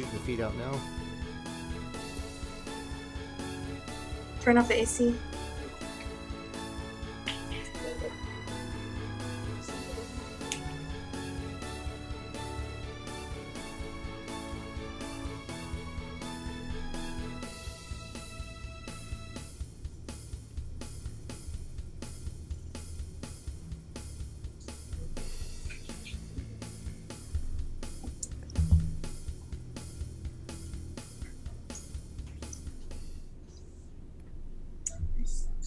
shooting the feed out now. Turn off the AC.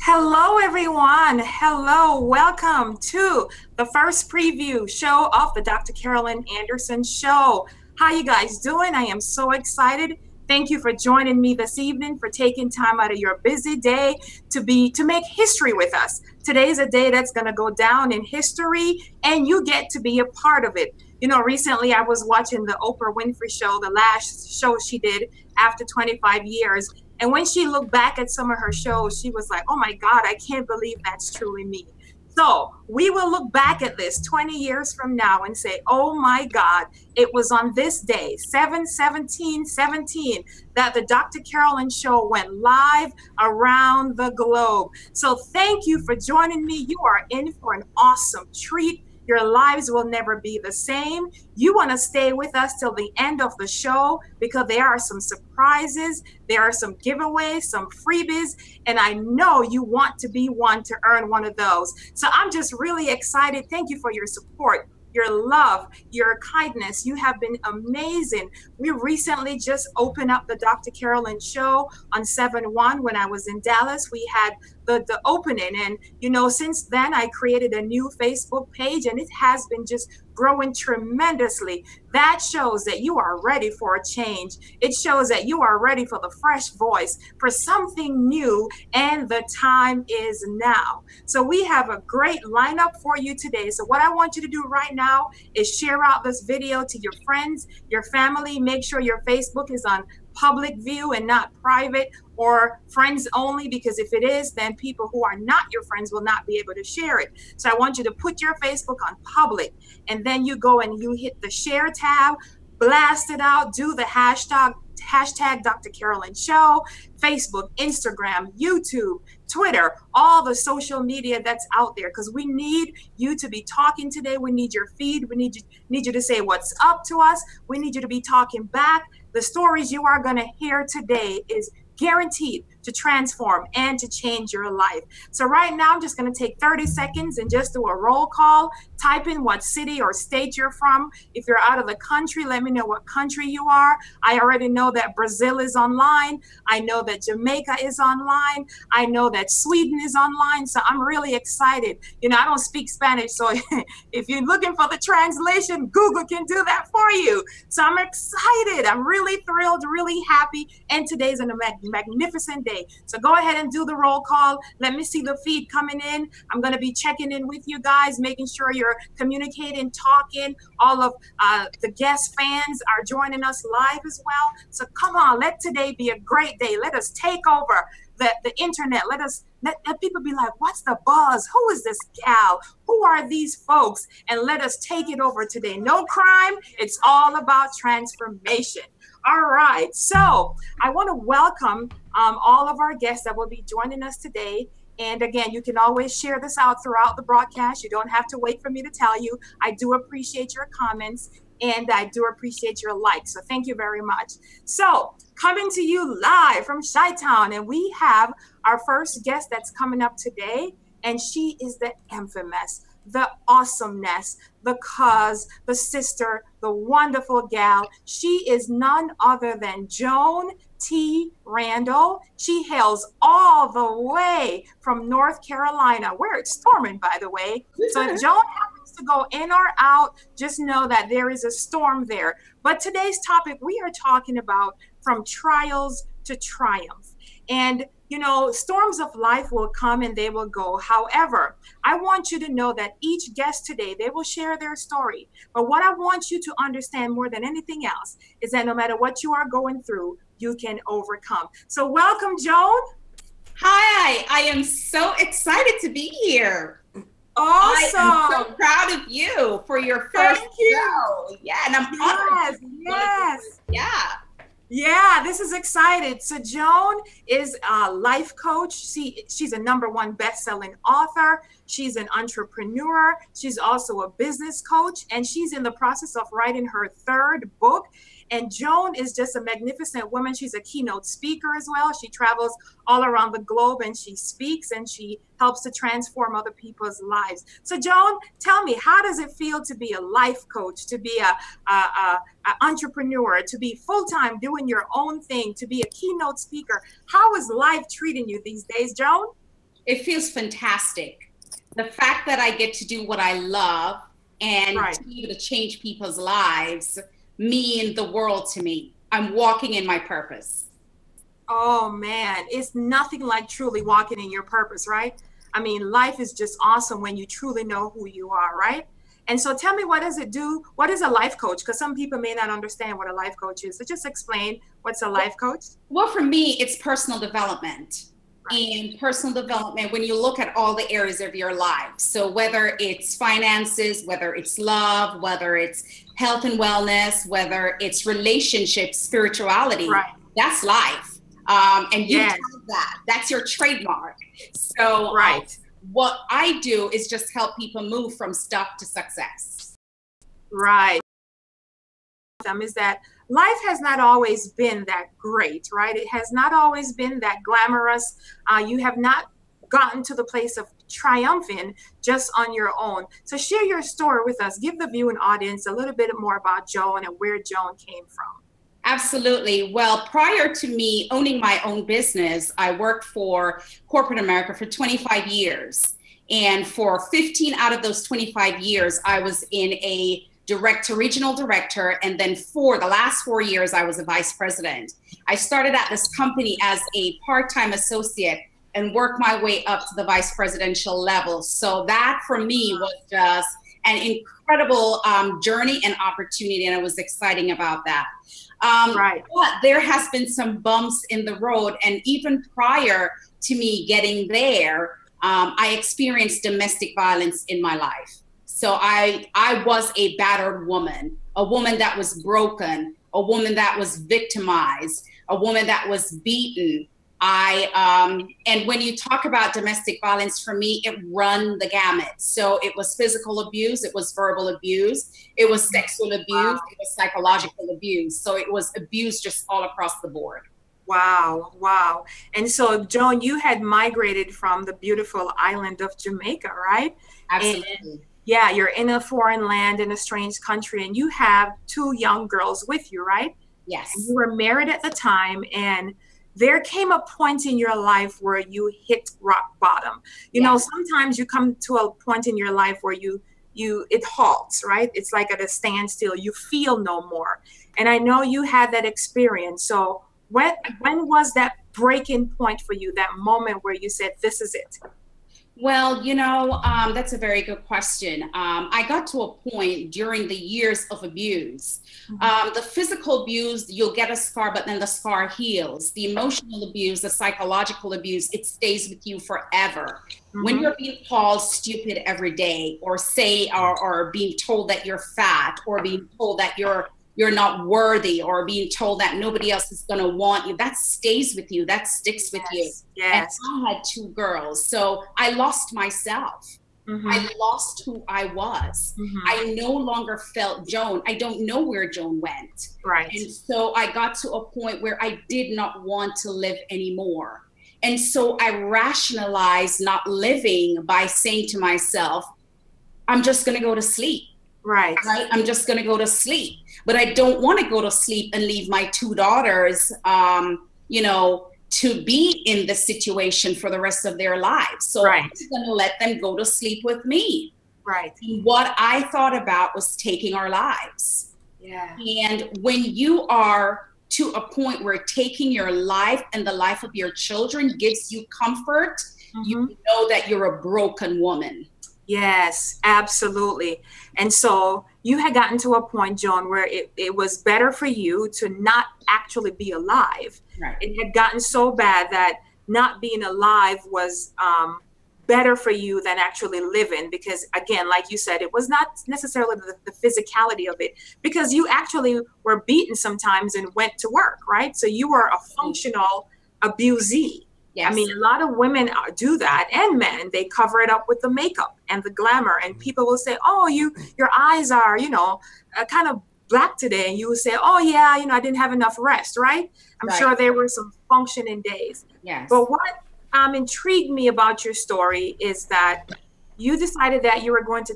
Hello, everyone. Hello. Welcome to the first preview show of the Dr. Carolyn Anderson Show. How you guys doing? I am so excited. Thank you for joining me this evening, for taking time out of your busy day to make history with us. Today's a day that's going to go down in history, and you get to be a part of it. You know, recently I was watching the Oprah Winfrey Show, the last show she did after 25 years. And when she looked back at some of her shows, she was like, oh my God, I can't believe that's truly me. So we will look back at this 20 years from now and say, oh my God, it was on this day, 7/17/17, that the Dr. Carolyn Show went live around the globe. So thank you for joining me. You are in for an awesome treat. Your lives will never be the same. You want to stay with us till the end of the show because there are some surprises, there are some giveaways, some freebies, and I know you want to be one to earn one of those. So I'm just really excited. Thank you for your support, your love, your kindness. You have been amazing. We recently just opened up the Dr. Carolyn Show on 7/1 when I was in Dallas. We had the opening, and you know, since then I created a new Facebook page, and it has been just growing tremendously. That shows that you are ready for a change. It shows that you are ready for the fresh voice, for something new, and the time is now. So we have a great lineup for you today. So what I want you to do right now is share out this video to your friends, your family. Make sure your Facebook is on public view and not private or friends only, because if it is, then people who are not your friends will not be able to share it. So I want you to put your Facebook on public, and then you go and you hit the share tab, blast it out, do the hashtag Dr. Carolyn Show, Facebook, Instagram, YouTube, Twitter, all the social media that's out there, because we need you to be talking today. We need your feed. We need you to say what's up to us. We need you to be talking back. The stories you are going to hear today is guaranteed to transform and to change your life. So right now, I'm just going to take 30 seconds and just do a roll call. Type in what city or state you're from. If you're out of the country, let me know what country you are. I already know that Brazil is online. I know that Jamaica is online. I know that Sweden is online. So I'm really excited. You know, I don't speak Spanish, so if you're looking for the translation, Google can do that for you. So I'm excited. I'm really thrilled, really happy. And today's a magnificent day. So go ahead and do the roll call. Let me see the feed coming in. I'm going to be checking in with you guys, making sure you're communicating, talking. All of the guest fans are joining us live as well. So come on, let today be a great day. Let us take over the internet. Let people be like, what's the buzz? Who is this gal? Who are these folks? And let us take it over today. No crime. It's all about transformation. All right, so I want to welcome all of our guests that will be joining us today. And again, you can always share this out throughout the broadcast. You don't have to wait for me to tell you. I do appreciate your comments, and I do appreciate your likes. So thank you very much. So coming to you live from Chi-Town, and we have our first guest that's coming up today, and she is the infamous, the awesomeness, the cuz, the sister, the wonderful gal. She is none other than Joan T. Randall. She hails all the way from North Carolina, where it's storming, by the way. So if Joan happens to go in or out, just know that there is a storm there. But today's topic, we are talking about from trials to triumph. And you know, storms of life will come and they will go. However, I want you to know that each guest today, they will share their story. But what I want you to understand more than anything else is that no matter what you are going through, you can overcome. So welcome, Joan. Hi, I am so excited to be here. Awesome. I am so proud of you for your first show. Yeah, and I'm honored. Yes. Yeah. Yeah, this is excited. So Joan is a life coach. She's a #1 best-selling author. She's an entrepreneur. She's also a business coach, and she's in the process of writing her third book. And Joan is just a magnificent woman. She's a keynote speaker as well. She travels all around the globe and she speaks and she helps to transform other people's lives. So Joan, tell me, how does it feel to be a life coach, to be a entrepreneur, to be full-time doing your own thing, to be a keynote speaker? How is life treating you these days, Joan? It feels fantastic. The fact that I get to do what I love and Right. to be able to change people's lives mean the world to me. I'm walking in my purpose. Oh man, it's nothing like truly walking in your purpose, right? I mean, life is just awesome when you truly know who you are, right? And so tell me, what does it do? What is a life coach? Because some people may not understand what a life coach is. So just explain what's a life coach. Well, for me, it's personal development. Right. And personal development, when you look at all the areas of your life, so whether it's finances, whether it's love, whether it's health and wellness, whether it's relationships, spirituality, Right. that's life. And you Yes. have that. That's your trademark. So Right. what I do is just help people move from stuff to success. Right. Is that life has not always been that great, right? It has not always been that glamorous. You have not gotten to the place of triumphing just on your own. So share your story with us. Give the viewing audience a little bit more about Joan and where Joan came from. Absolutely. Well, prior to me owning my own business, I worked for corporate America for 25 years. And for 15 out of those 25 years, I was in a regional director. And then for the last 4 years, I was a vice president. I started at this company as a part-time associate and worked my way up to the vice presidential level. So that for me was just an incredible journey and opportunity. And I was exciting about that. Right. But there has been some bumps in the road. And even prior to me getting there, I experienced domestic violence in my life. So I was a battered woman, a woman that was broken, a woman that was victimized, a woman that was beaten. And when you talk about domestic violence, for me, it run the gamut. So it was physical abuse, it was verbal abuse, it was sexual abuse, Wow. it was psychological abuse. So it was abuse just all across the board. Wow. Wow. And so, Joan, you had migrated from the beautiful island of Jamaica, right? Absolutely. And yeah, you're in a foreign land, in a strange country, and you have 2 young girls with you, right? Yes. And you were married at the time, and there came a point in your life where you hit rock bottom. You know, sometimes you come to a point in your life where it halts, right? It's like at a standstill. You feel no more. And I know you had that experience. So when was that breaking point for you, that moment where you said, this is it? Well, that's a very good question. I got to a point during the years of abuse. The physical abuse, you'll get a scar, but then the scar heals. The emotional abuse, the psychological abuse, it stays with you forever. When you're being called stupid every day, or or being told that you're fat, or being told that you're not worthy, or being told that nobody else is going to want you, that stays with you, that sticks with you. Yes. And I had 2 girls, so I lost myself. I lost who I was. I no longer felt Joan. I don't know where Joan went. Right. And so I got to a point where I did not want to live anymore. And so I rationalized not living by saying to myself, I'm just going to go to sleep. Right. I'm just going to go to sleep. But I don't want to go to sleep and leave my 2 daughters, to be in the situation for the rest of their lives. So I'm going to let them go to sleep with me. Right. And what I thought about was taking our lives. Yeah. And when you are to a point where taking your life and the life of your children gives you comfort, you know that you're a broken woman. Yes, absolutely. And so you had gotten to a point, Joan, where it was better for you to not actually be alive. Right. It had gotten so bad that not being alive was better for you than actually living, because again, like you said, it was not necessarily the physicality of it, because you actually were beaten sometimes and went to work, right? So you were a functional abusee. I Yes. mean, a lot of women do that, and men. They cover it up with the makeup and the glamour, and people will say, "Oh, your eyes are, kind of black today," and you will say, "Oh yeah, I didn't have enough rest," right? I'm Right. sure there were some functioning days. Yes. But what intrigued me about your story is that you decided that you were going to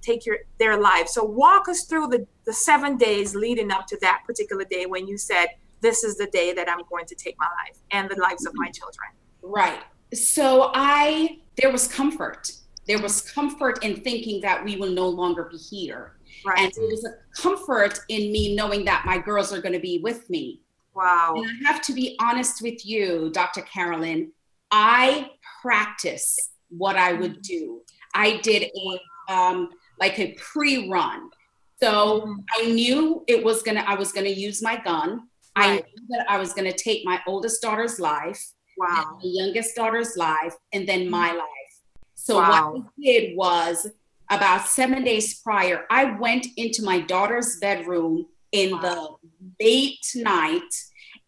take their lives. So walk us through the 7 days leading up to that particular day when you said, "This is the day that I'm going to take my life and the lives of my children." Right. So there was comfort. There was comfort in thinking that we will no longer be here. Right. And there was a comfort in me knowing that my girls are going to be with me. Wow. And I have to be honest with you, Dr. Carolyn, I practiced what I would do. I did a pre-run. So I knew I was gonna use my gun. Right. I knew that I was gonna take my oldest daughter's life, wow, my youngest daughter's life, and then my life. So wow, what I did was, about 7 days prior, I went into my daughter's bedroom in the late night,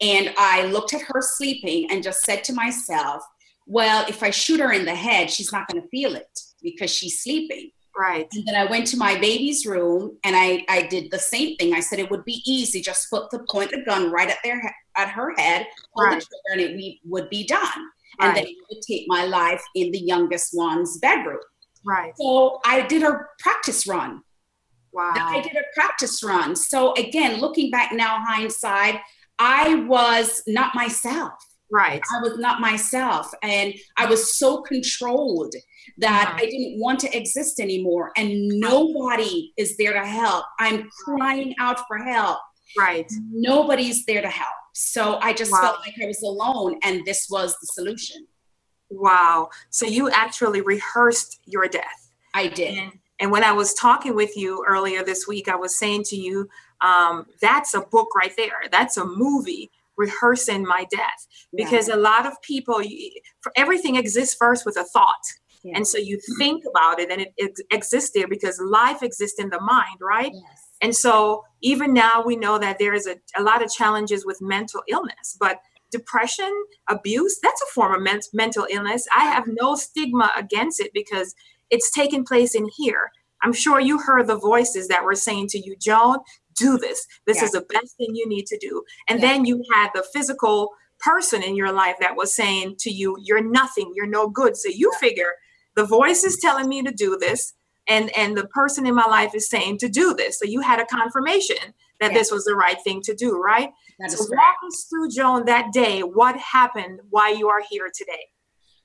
and I looked at her sleeping and just said to myself, well, if I shoot her in the head, she's not going to feel it because she's sleeping. right. And then I went to my baby's room and I did the same thing. I said it would be easy, just point the gun right at her head, hold the trigger, and it would be done. And then I would take my life in the youngest one's bedroom. Right. So I did a practice run. Wow. I did a practice run. So again, looking back now, hindsight, I was not myself. Right. I was not myself. And I was so controlled that I didn't want to exist anymore. And nobody is there to help. I'm crying out for help. Right. Nobody's there to help. So I just felt like I was alone, and this was the solution. Wow. So you actually rehearsed your death. I did. And when I was talking with you earlier this week, I was saying to you, that's a book right there. That's a movie, rehearsing my death. Because a lot of people, everything exists first with a thought. Yeah. And so you think about it, and it exists there because life exists in the mind, right? Yes. And so even now we know that there is a lot of challenges with mental illness, but depression, abuse, that's a form of mental illness. I have no stigma against it because it's taking place in here. I'm sure you heard the voices that were saying to you, Joan, do this. This is the best thing you need to do. And then you had the physical person in your life that was saying to you, you're nothing, you're no good. So you figure the voice is telling me to do this, and the person in my life is saying to do this. So you had a confirmation that this was the right thing to do, right? So walk us through, Joan, that day. What happened, why you are here today?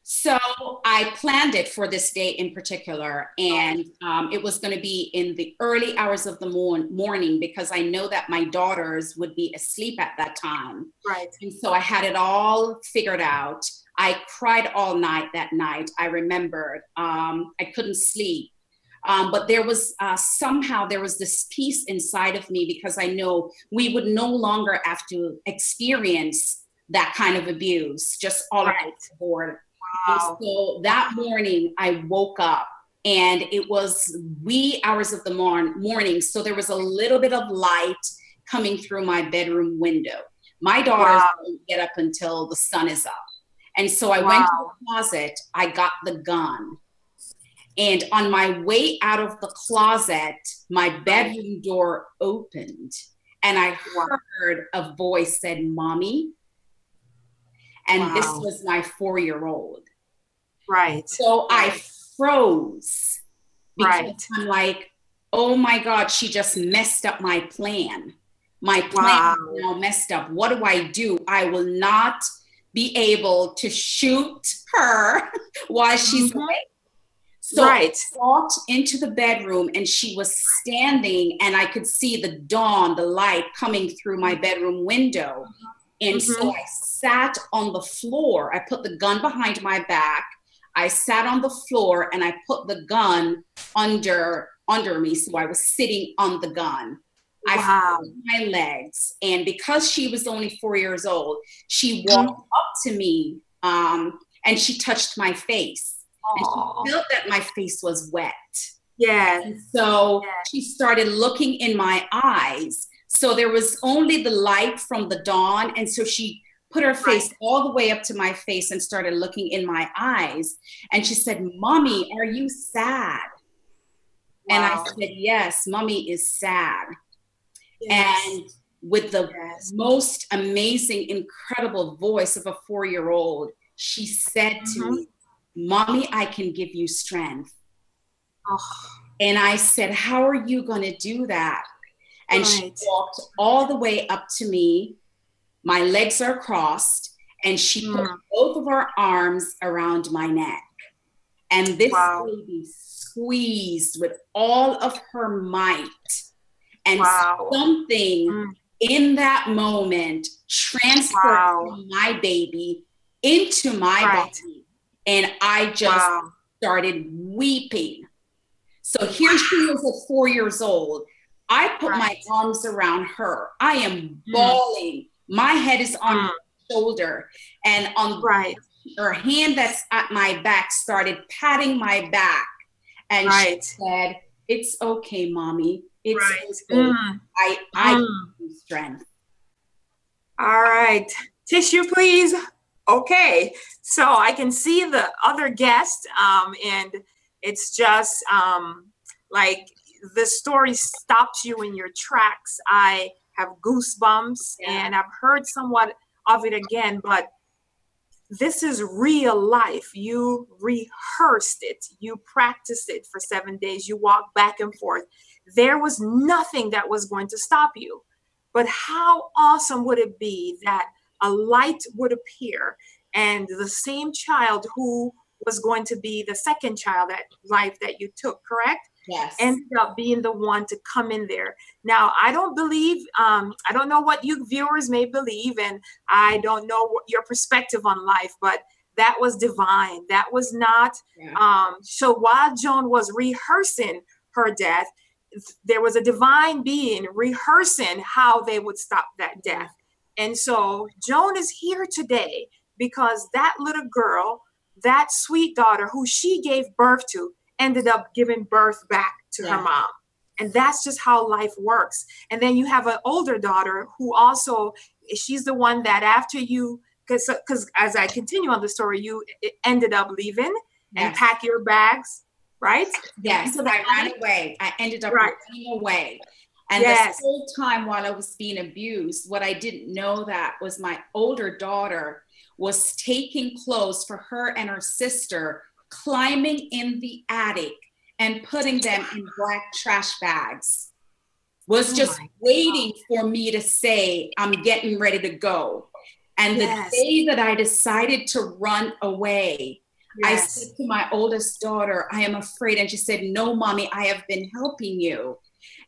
So I planned it for this day in particular, and it was going to be in the early hours of the morning because I know that my daughters would be asleep at that time. Right. And so I had it all figured out. I cried all night that night. I remembered I couldn't sleep. But there was somehow there was this peace inside of me because I know we would no longer have to experience that kind of abuse, just all across the board. Wow. So that morning I woke up and it was wee hours of the morning. So there was a little bit of light coming through my bedroom window. My daughters don't get up until the sun is up. And so I went to the closet, I got the gun. And on my way out of the closet, my bedroom door opened and I heard a voice said, Mommy. And this was my 4-year-old. Right. So I froze because I'm like, oh my God, she just messed up my plan. My plan is now messed up. What do I do? I will not be able to shoot her while she's awake. So I walked into the bedroom and she was standing and I could see the dawn, the light coming through my bedroom window. And so I sat on the floor. I put the gun behind my back. I sat on the floor and I put the gun under me. So I was sitting on the gun. I flew my legs. And because she was only 4 years old, she walked up to me and she touched my face. and she Oh, felt that my face was wet. yes. And so Yes. she started looking in my eyes. So there was only the light from the dawn. And so she put her face all the way up to my face and started looking in my eyes. And she said, "Mommy, are you sad?" Wow. And I said, "Yes, Mommy is sad." Yes. And with the Yes. most amazing, incredible voice of a 4-year-old, she said to me, "Mommy, I can give you strength." Oh, And I said, "How are you going to do that?" And she right. walked all the way up to me. My legs are crossed, and she put both of her arms around my neck. And this Wow. baby squeezed with all of her might. And Wow. something in that moment transferred Wow. from my baby into my body. And I just started weeping. So here she is at 4 years old. I put my arms around her. I am bawling. My head is on her shoulder, and on her hand that's at my back started patting my back. And she said, "It's okay, Mommy. It's okay. I give you strength." All right. Tissue, please. Okay. So I can see the other guest, and it's just like the story stops you in your tracks. I have goosebumps, and I've heard somewhat of it again, but this is real life. You rehearsed it. You practiced it for 7 days. You walked back and forth. There was nothing that was going to stop you. But how awesome would it be that a light would appear and the same child who was going to be the second child that life that you took, correct? Yes. Ended up being the one to come in there. Now, I don't believe, I don't know what you viewers may believe, and I don't know what your perspective on life, but that was divine. That was not, so while Joan was rehearsing her death, there was a divine being rehearsing how they would stop that death. And so Joan is here today because that little girl, that sweet daughter who she gave birth to, ended up giving birth back to her mom. And that's just how life works. And then you have an older daughter who also, she's the one that after you, because as I continue on the story, you ended up leaving and pack your bags, right? Yes, I ran away. I ended up running away. And this whole time while I was being abused, what I didn't know that was my older daughter was taking clothes for her and her sister, climbing in the attic and putting them in black trash bags, was just waiting for me to say, "I'm getting ready to go." And the day that I decided to run away, I said to my oldest daughter, "I am afraid." And she said, "No, Mommy, I have been helping you."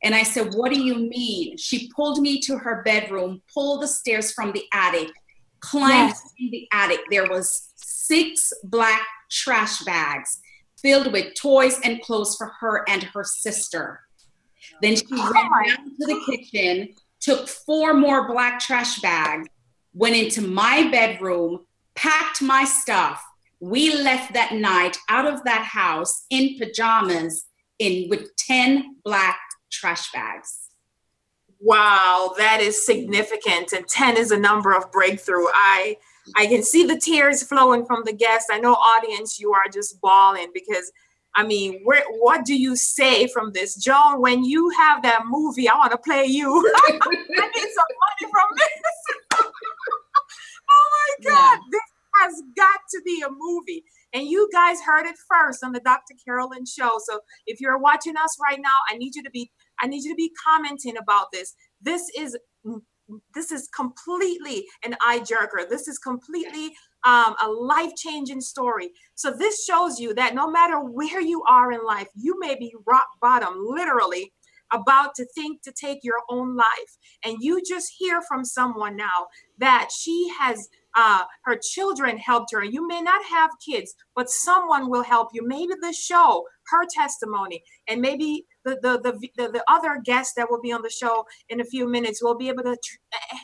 And I said, "What do you mean?" She pulled me to her bedroom, pulled the stairs from the attic, climbed in the attic. There was 6 black trash bags filled with toys and clothes for her and her sister. Then she ran down to the kitchen, took 4 more black trash bags, went into my bedroom, packed my stuff. We left that night out of that house in pajamas with 10 black trash bags. Wow, that is significant. And 10 is a number of breakthrough. I can see the tears flowing from the guests. I know, audience, you are just bawling because, I mean, what do you say from this? Joan, when you have that movie, I want to play you. I need some money from this. Oh my God, this has got to be a movie. And you guys heard it first on the Dr. Carolyn show. So if you're watching us right now, I need you to be commenting about this. This is completely an eye jerker. This is completely a life-changing story. So this shows you that no matter where you are in life, you may be rock bottom, literally about to think to take your own life. And you just hear from someone now that she has her children helped her. You may not have kids, but someone will help you. Maybe the show, her testimony, and maybe the other guests that will be on the show in a few minutes will be able to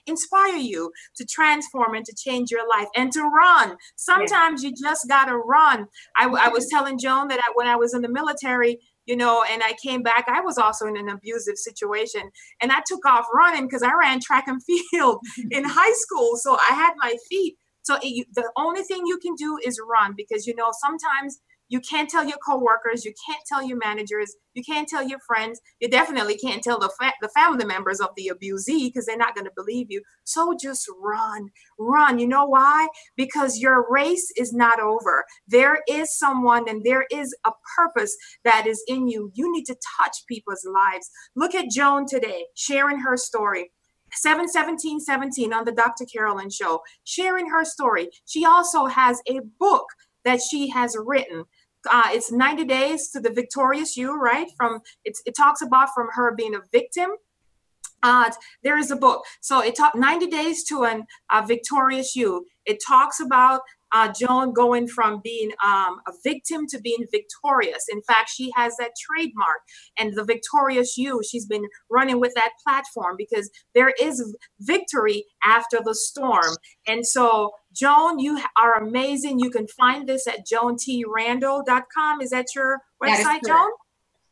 inspire you to transform and to change your life and to run. Sometimes you just got to run. I was telling Joan that when I was in the military, you know, and I came back, I was also in an abusive situation, and I took off running because I ran track and field in high school. So I had my feet. So the only thing you can do is run, because, you know, sometimes you can't tell your coworkers, you can't tell your managers, you can't tell your friends, you definitely can't tell the family members of the abusee, because they're not going to believe you. So just run. You know why? Because your race is not over. There is someone and there is a purpose that is in you. You need to touch people's lives. Look at Joan today, sharing her story. 7/17/17 on the Dr. Carolyn Show, sharing her story. She also has a book that she has written. It's 90 Days to the Victorious You, right? It talks about from her being a victim. There is a book. So it 90 Days to a Victorious You. It talks about Joan going from being a victim to being victorious. In fact, she has that trademark, and the Victorious You, she's been running with that platform because there is victory after the storm. And so, Joan, you are amazing. You can find this at joantrandall.com. Is that your website, Joan?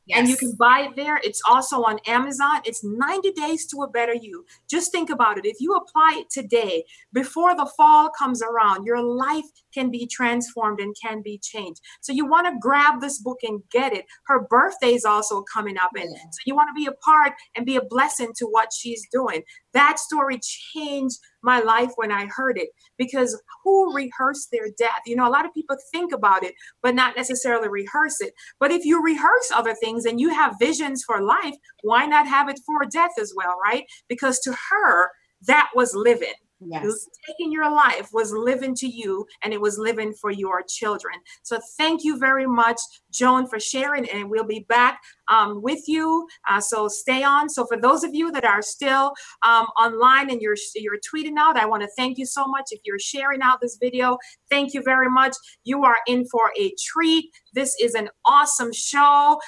Yes. And you can buy it there. It's also on Amazon. It's 90 Days to a Better You. Just think about it. If you apply it today, before the fall comes around, your life can be transformed and can be changed. So you want to grab this book and get it. Her birthday is also coming up. And so you want to be a part and be a blessing to what she's doing. That story changed my life when I heard it, because who rehearsed their death? You know, a lot of people think about it, but not necessarily rehearse it. But if you rehearse other things and you have visions for life, why not have it for death as well, right? Because to her, that was living. Yes. Taking your life was living to you, and it was living for your children. So thank you very much, Joan, for sharing, and we'll be back with you. So stay on. So for those of you that are still online and you're tweeting out, I want to thank you so much. If you're sharing out this video, thank you very much. You are in for a treat. This is an awesome show.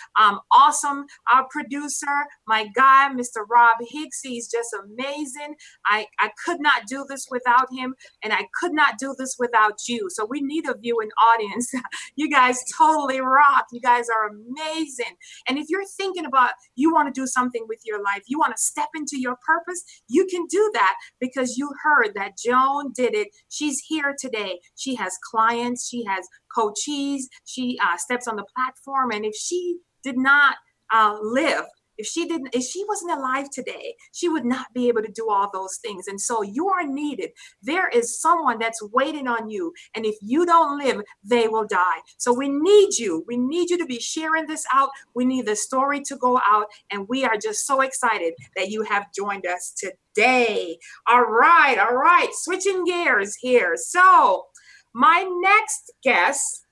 Awesome producer, my guy, Mr. Rob Hicks. He's just amazing. I could not do this without him, and I could not do this without you. So we need a viewing audience. You guys totally rock. You guys are amazing. And if you're thinking about you want to do something with your life, you want to step into your purpose, you can do that because you heard that Joan did it. She's here today. She has clients. She has coachees. She steps on the platform. And if she did not live, if she wasn't alive today, she would not be able to do all those things. And so you are needed. There is someone that's waiting on you. And if you don't live, they will die. So we need you. We need you to be sharing this out. We need the story to go out. And we are just so excited that you have joined us today. All right. All right. Switching gears here. So my next guest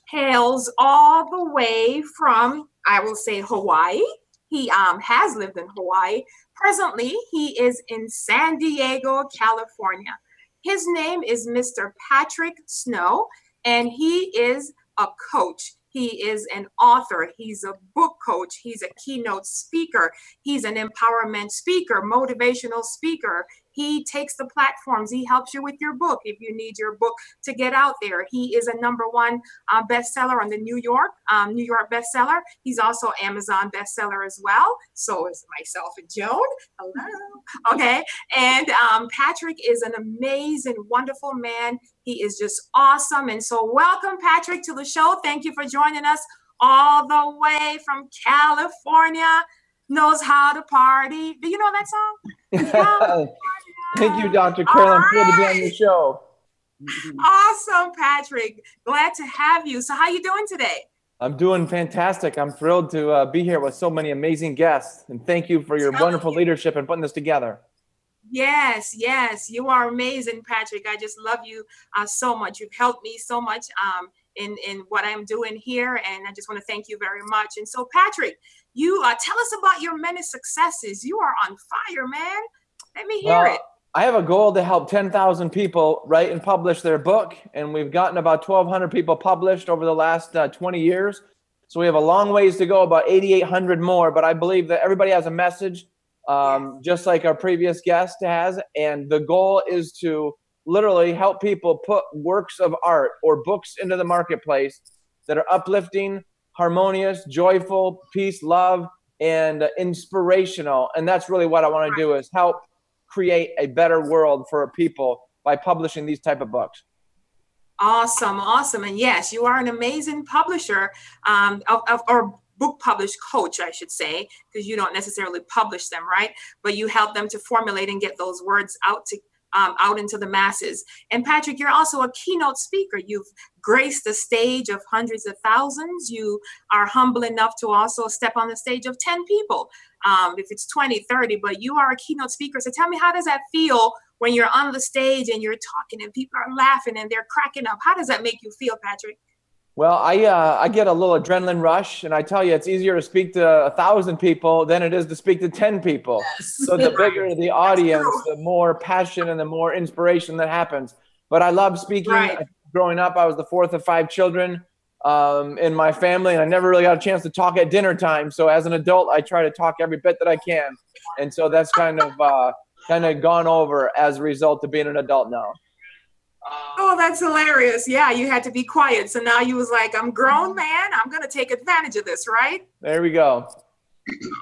hails all the way from, I will say, Hawaii. He has lived in Hawaii. Presently, he is in San Diego, California. His name is Mr. Patrick Snow, and he is a coach. He is an author. He's a book coach. He's a keynote speaker. He's an empowerment speaker, motivational speaker. He takes the platforms. He helps you with your book if you need your book to get out there. He is a #1 bestseller on the New York bestseller. He's also Amazon bestseller as well. So is myself and Joan. Hello. Okay. And Patrick is an amazing, wonderful man. He is just awesome. And so welcome, Patrick, to the show. Thank you for joining us all the way from California. Knows how to party. Do you know that song? Thank you, Dr. Carolyn. Good to be on your show. Awesome, Patrick. Glad to have you. So how you doing today? I'm doing fantastic. I'm thrilled to be here with so many amazing guests. And thank you for your wonderful leadership in putting this together. Yes, yes. You are amazing, Patrick. I just love you so much. You've helped me so much in what I'm doing here. And I just want to thank you very much. And so, Patrick, you tell us about your many successes. You are on fire, man. Let me hear it. I have a goal to help 10,000 people write and publish their book. And we've gotten about 1,200 people published over the last 20 years. So we have a long ways to go, about 8,800 more, but I believe that everybody has a message, just like our previous guest has. And the goal is to literally help people put works of art or books into the marketplace that are uplifting, harmonious, joyful, peace, love, and inspirational. And that's really what I want to do, is help create a better world for people by publishing these type of books. Awesome, awesome. And yes, you are an amazing publisher, or book published coach, I should say, because you don't necessarily publish them, right? But you help them to formulate and get those words out into the masses. And Patrick, you're also a keynote speaker. You've graced the stage of hundreds of thousands. You are humble enough to also step on the stage of 10 people, if it's 20, 30, but you are a keynote speaker. So tell me, how does that feel when you're on the stage and you're talking and people are laughing and they're cracking up? How does that make you feel, Patrick? Well, I get a little adrenaline rush, and I tell you, it's easier to speak to 1,000 people than it is to speak to 10 people. Yes. So the bigger the audience, the more passion and the more inspiration that happens. But I love speaking. Right. Growing up, I was the fourth of 5 children in my family, and I never really got a chance to talk at dinner time. So as an adult, I try to talk every bit that I can. And so that's kind of gone over as a result of being an adult now. Oh, that's hilarious. Yeah, you had to be quiet. So now you was like, I'm grown, man. I'm going to take advantage of this, right? There we go.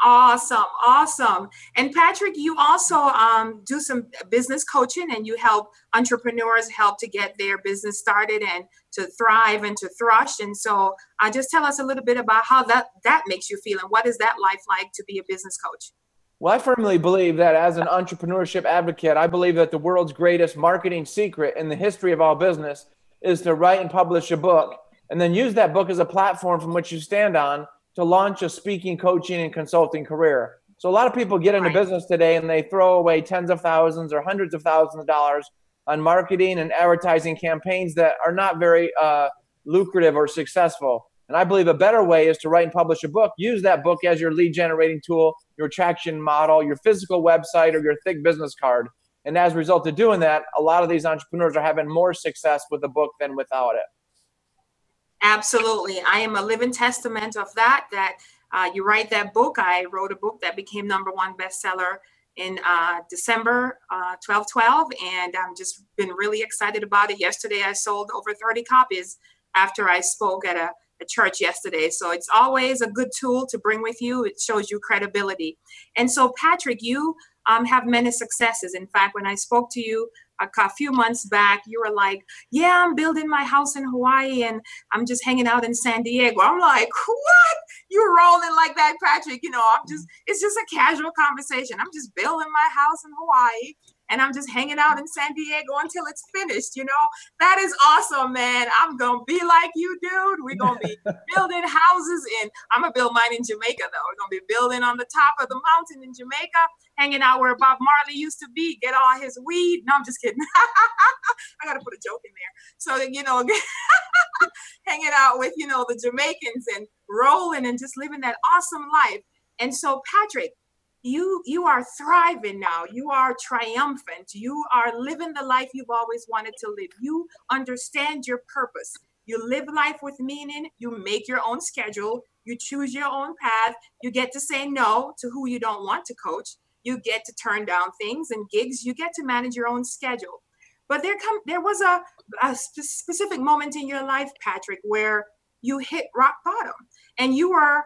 Awesome. Awesome. And Patrick, you also do some business coaching, and you help entrepreneurs help to get their business started and to thrive and to thrush. And so just tell us a little bit about how that makes you feel, and what is that life like to be a business coach? Well, I firmly believe that as an entrepreneurship advocate, I believe that the world's greatest marketing secret in the history of all business is to write and publish a book, and then use that book as a platform from which you stand on to launch a speaking, coaching, and consulting career. So a lot of people get into business today and they throw away tens of thousands or hundreds of thousands of dollars on marketing and advertising campaigns that are not very lucrative or successful. And I believe a better way is to write and publish a book. Use that book as your lead generating tool, your attraction model, your physical website, or your thick business card. And as a result of doing that, a lot of these entrepreneurs are having more success with the book than without it. Absolutely. I am a living testament of that you write that book. I wrote a book that became #1 bestseller in December 12/12, and I'm just been really excited about it. Yesterday, I sold over 30 copies after I spoke at a church yesterday. So it's always a good tool to bring with you. It shows you credibility. And so, Patrick, you have many successes. In fact, when I spoke to you a few months back, you were like, yeah, I'm building my house in Hawaii and I'm just hanging out in San Diego. I'm like, what? You're rolling like that, Patrick. You know, it's just a casual conversation. I'm just building my house in Hawaii and I'm just hanging out in San Diego until it's finished. You know, that is awesome, man. I'm going to be like you, dude. We're going to be building houses I'm going to build mine in Jamaica, though. We're going to be building on the top of the mountain in Jamaica, hanging out where Bob Marley used to be, get all his weed. No, I'm just kidding. I got to put a joke in there. So, you know, hanging out with, you know, the Jamaicans and rolling and just living that awesome life. And so, Patrick, you are thriving now. You are triumphant. You are living the life you've always wanted to live. You understand your purpose. You live life with meaning. You make your own schedule. You choose your own path. You get to say no to who you don't want to coach. You get to turn down things and gigs. You get to manage your own schedule. But there was a specific moment in your life, Patrick, where you hit rock bottom, and you were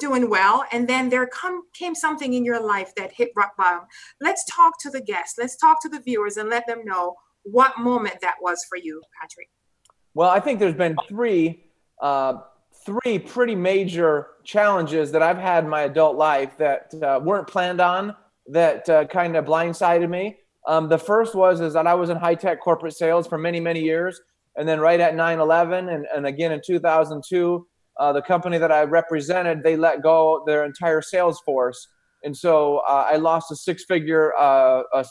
doing well, and then there came something in your life that hit rock bottom. Let's talk to the guests. Let's talk to the viewers and let them know what moment that was for you, Patrick. Well, I think there's been three pretty major challenges that I've had in my adult life that weren't planned on, that kind of blindsided me. The first is that I was in high-tech corporate sales for many, many years. And then right at 9/11 and again in 2002, the company that I represented, they let go their entire sales force. And so I lost a 6-figure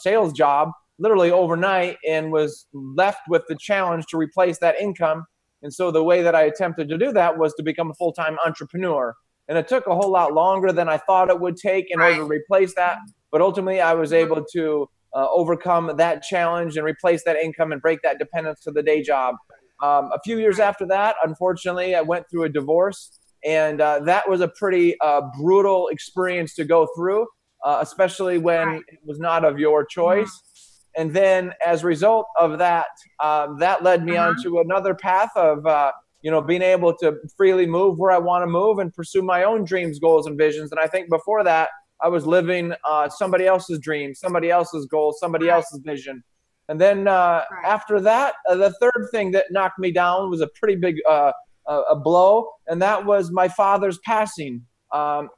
sales job literally overnight and was left with the challenge to replace that income. And so the way that I attempted to do that was to become a full-time entrepreneur. And it took a whole lot longer than I thought it would take in order to replace that. But ultimately, I was able to overcome that challenge and replace that income and break that dependence to the day job. A few years after that, unfortunately, I went through a divorce, And that was a pretty brutal experience to go through, especially when it was not of your choice. And then as a result of that, that led me on to another path of, being able to freely move where I want to move and pursue my own dreams, goals, and visions. And I think before that, I was living somebody else's dreams, somebody else's goals, somebody else's vision. And then after that, the third thing that knocked me down was a pretty big a blow, and that was my father's passing.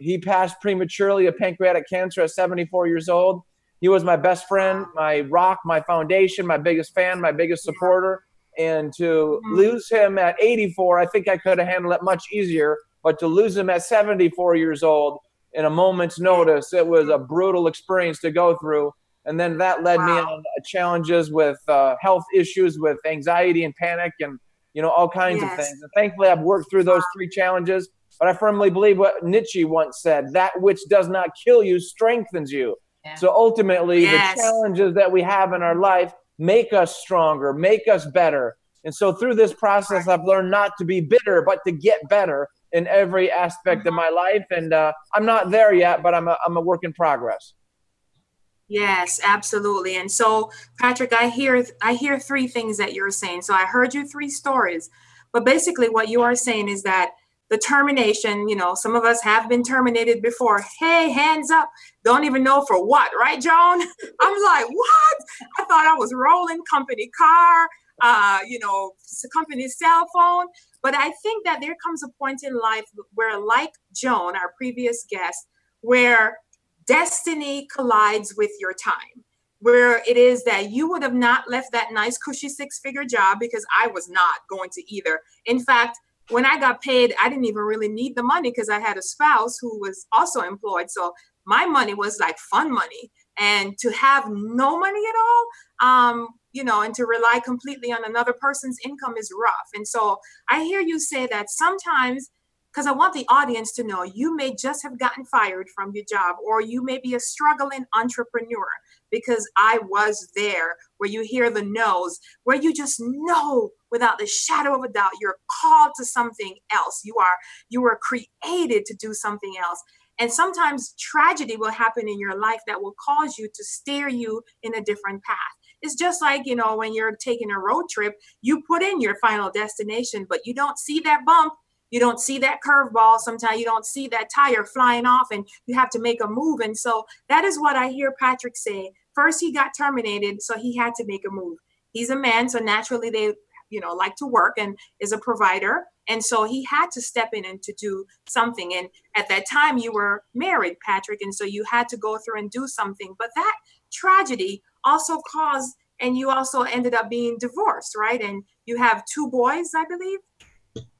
He passed prematurely of pancreatic cancer at 74 years old. He was my best friend, my rock, my foundation, my biggest fan, my biggest supporter. And to lose him at 84, I think I could have handled it much easier. But to lose him at 74 years old in a moment's notice, it was a brutal experience to go through. And then that led me on challenges with health issues, with anxiety and panic and, all kinds of things. And thankfully, I've worked through those three challenges. But I firmly believe what Nietzsche once said, that which does not kill you strengthens you. Yeah. So ultimately, the challenges that we have in our life make us stronger, make us better. And so through this process, I've learned not to be bitter, but to get better in every aspect of my life. And I'm not there yet, but I'm a work in progress. Yes, absolutely. And so, Patrick, I hear three things that you're saying. So I heard you three stories, but basically what you are saying is that the termination, some of us have been terminated before. Hey, hands up. Don't even know for what, right, Joan? I'm like, what? I thought I was rolling company car, company cell phone. But I think that there comes a point in life where, like Joan, our previous guest, where destiny collides with your time, where it is that you would have not left that nice, cushy six-figure job, because I was not going to either. In fact, when I got paid, I didn't even really need the money because I had a spouse who was also employed. So my money was like fun money. And to have no money at all, and to rely completely on another person's income is rough. And so I hear you say that sometimes, because I want the audience to know, you may just have gotten fired from your job, or you may be a struggling entrepreneur, because I was there, where you hear the no's, where you just know without the shadow of a doubt, you're called to something else. You were created to do something else. And sometimes tragedy will happen in your life that will cause you to steer you in a different path. It's just like, when you're taking a road trip, you put in your final destination, but you don't see that bump. You don't see that curveball. Sometimes you don't see that tire flying off, and you have to make a move. And so that is what I hear Patrick say. First, he got terminated, so he had to make a move. He's a man, so naturally they, like to work and is a provider. And so he had to step in and to do something. And at that time, you were married, Patrick, and so you had to go through and do something. But that tragedy also caused, and you also ended up being divorced, right? And you have two boys, I believe,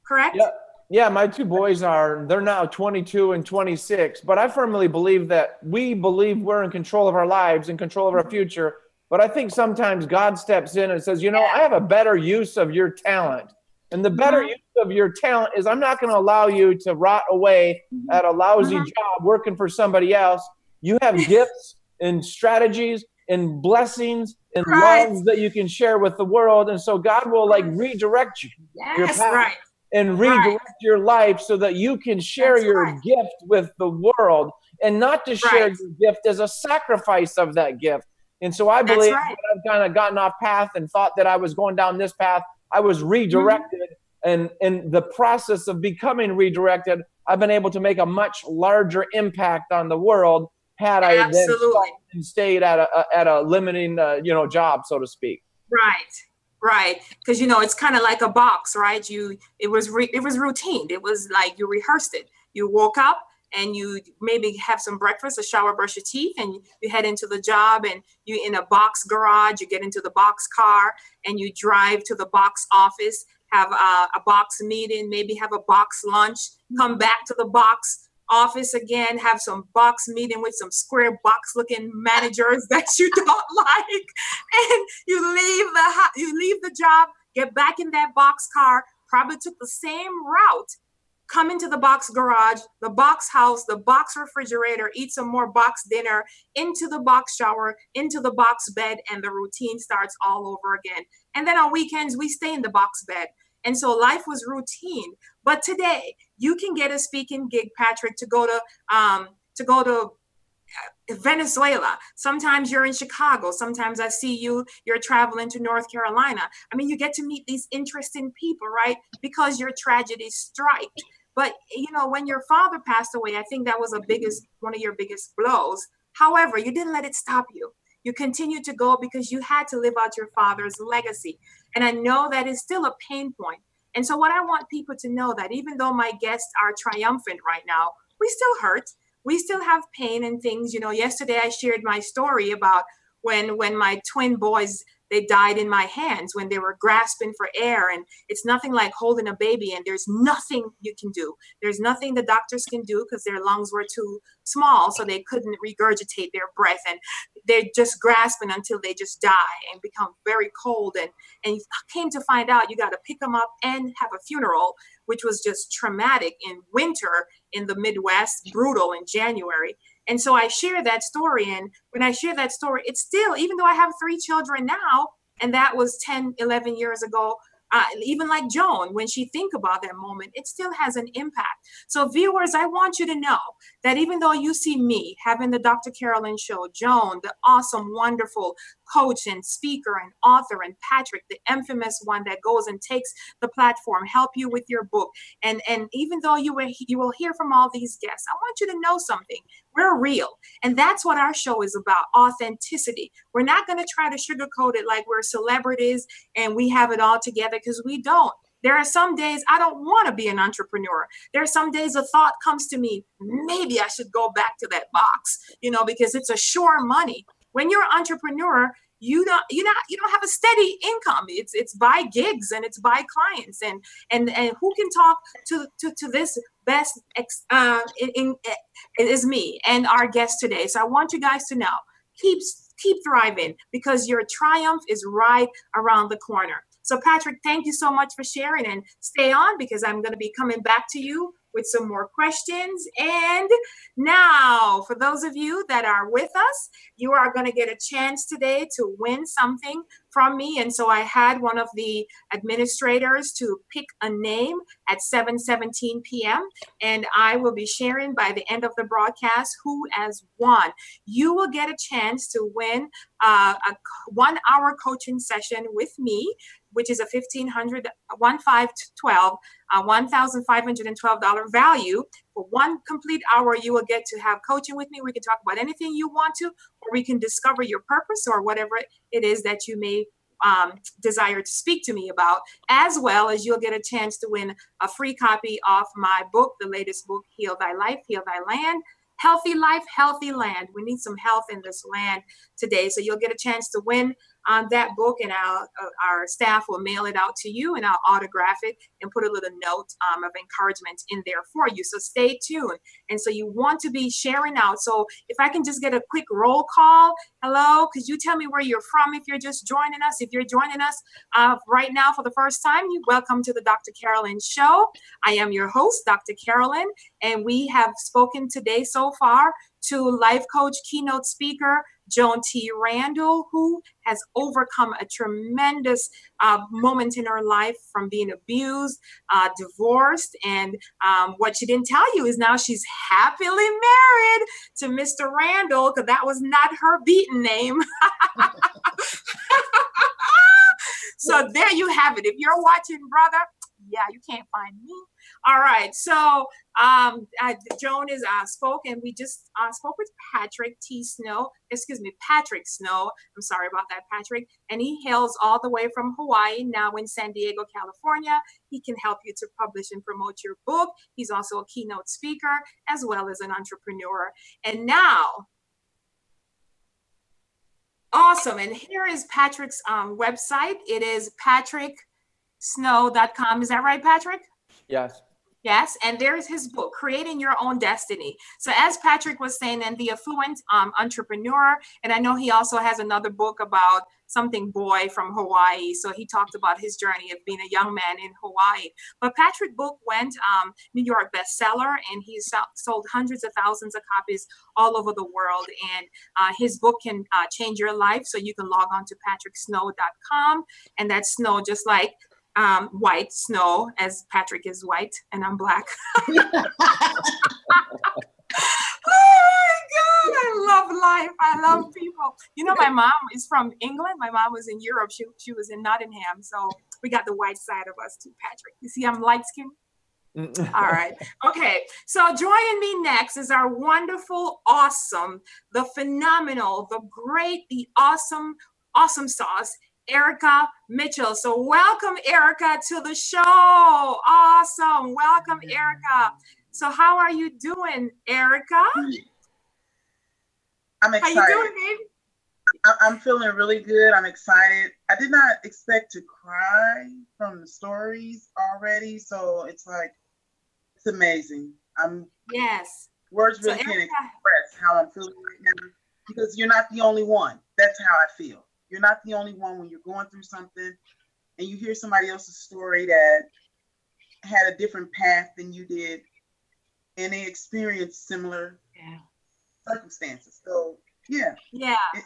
correct? Yep. Yeah, my two boys they're now 22 and 26, but I firmly believe that we believe we're in control of our lives, in control of our future. But I think sometimes God steps in and says, I have a better use of your talent. And the better use of your talent is, I'm not going to allow you to rot away at a lousy job working for somebody else. You have gifts and strategies and blessings and loves that you can share with the world. And so God will redirect you. Your path. And redirect your life so that you can share your gift with the world, and not to share your gift as a sacrifice of that gift. And so I believe that I've kind of gotten off path and thought that I was going down this path. I was redirected. And in the process of becoming redirected, I've been able to make a much larger impact on the world had I then stayed at a limiting, job, so to speak. Right. Because, it's kind of like a box, right? It was routine. It was like you rehearsed it. You woke up and you maybe have some breakfast, a shower, brush your teeth, and you head into the job, and you in a box garage, you get into the box car and you drive to the box office, have a box meeting, maybe have a box lunch, come back to the box office again, have some box meeting with some square box looking managers that you don't like, and you leave the job, get back in that box car, probably took the same route, come into the box garage, the box house, the box refrigerator, eat some more box dinner, into the box shower, into the box bed, and the routine starts all over again. And then on weekends, we stay in the box bed. And so life was routine. But today you can get a speaking gig, Patrick, to go to Venezuela. Sometimes you're in Chicago. Sometimes I see you're traveling to North Carolina. I mean, you get to meet these interesting people, right? Because your tragedy struck. But you know, when your father passed away, I think that was one of your biggest blows. However, you didn't let it stop you. You continued to go because you had to live out your father's legacy. And I know that is still a pain point. And so what I want people to know, that even though my guests are triumphant right now, we still hurt. We still have pain and things. You know, yesterday I shared my story about when my twin boys, they died in my hands when they were grasping for air. And it's nothing like holding a baby, and there's nothing you can do. There's nothing the doctors can do because their lungs were too small, so they couldn't regurgitate their breath. And they're just grasping until they just die and become very cold. And you came to find out you got to pick them up and have a funeral, which was just traumatic in winter in the Midwest, brutal in January. And so I share that story. And when I share that story, it's still, even though I have 3 children now, and that was 10, 11 years ago, even like Joan, when she think about that moment, it still has an impact. So viewers, I want you to know that even though you see me having the Dr. Carolyn show, Joan, the awesome, wonderful coach and speaker and author, and Patrick, the infamous one that goes and takes the platform, help you with your book. And even though you will hear from all these guests, I want you to know something. We're real. And that's what our show is about, authenticity. We're not going to try to sugarcoat it like we're celebrities and we have it all together, because we don't. There are some days I don't want to be an entrepreneur. There are some days a thought comes to me, maybe I should go back to that box, you know, because it's a sure money. When you're an entrepreneur, you don't have a steady income. It's by gigs and it's by clients, and who can talk to this best is me and our guest today. So I want you guys to know, keep thriving, because your triumph is right around the corner. So Patrick, thank you so much for sharing, and stay on, because I'm going to be coming back to you with some more questions. And now, for those of you that are with us, you are going to get a chance today to win something from me. And so I had one of the administrators to pick a name at 7:17 p.m. And I will be sharing by the end of the broadcast who has won. You will get a chance to win a 1-hour coaching session with me, which is a $1,512 value. For 1 complete hour, you will get to have coaching with me. We can talk about anything you want to, or we can discover your purpose or whatever it is that you may desire to speak to me about, as well as you'll get a chance to win a free copy of my book, the latest book, Heal Thy Life, Heal Thy Land. Healthy life, healthy land. We need some health in this land today. So you'll get a chance to win that book, and our staff will mail it out to you, and I'll autograph it and put a little note of encouragement in there for you. So stay tuned. And so you want to be sharing out. So if I can just get a quick roll call. Hello, could you tell me where you're from if you're just joining us? If you're joining us right now for the first time, welcome to the Dr. Carolyn Show. I am your host, Dr. Carolyn, and we have spoken today so far to life coach, keynote speaker, Joan T. Randall, who has overcome a tremendous moment in her life from being abused, divorced, and what she didn't tell you is now she's happily married to Mr. Randall, because that was not her beaten name. So there you have it. If you're watching, brother, yeah, you can't find me. All right. So Joan is spoke, and we just spoke with Patrick Snow. I'm sorry about that, Patrick. And he hails all the way from Hawaii, now in San Diego, California. He can help you to publish and promote your book. He's also a keynote speaker as well as an entrepreneur. And now, awesome. And here is Patrick's website. It is patricksnow.com. Is that right, Patrick? Yes. Yes, and there's his book, Creating Your Own Destiny. So as Patrick was saying, and the affluent entrepreneur, and I know he also has another book about something boy from Hawaii. So he talked about his journey of being a young man in Hawaii. But Patrick's book went New York bestseller, and he's sold hundreds of thousands of copies all over the world. And his book can change your life. So you can log on to patricksnow.com, and that's snow just like white snow, as Patrick is white and I'm black. Oh my God, I love life. I love people. You know, my mom is from England. My mom was in Europe. She was in Nottingham. So we got the white side of us too, Patrick. You see, I'm light skinned. All right. Okay. So joining me next is our wonderful, awesome, the phenomenal, the great, the awesome, awesome sauce, Erica Mitchell. So welcome, Erica, to the show. Awesome. Welcome, Erica. So how are you doing, Erica? I'm excited. How you doing, babe? I'm feeling really good. I'm excited. I did not expect to cry from the stories already. So it's like, it's amazing. Yes. Words really can't express how I'm feeling right now, because you're not the only one. That's how I feel. You're not the only one when you're going through something and you hear somebody else's story that had a different path than you did, and they experienced similar circumstances. So yeah,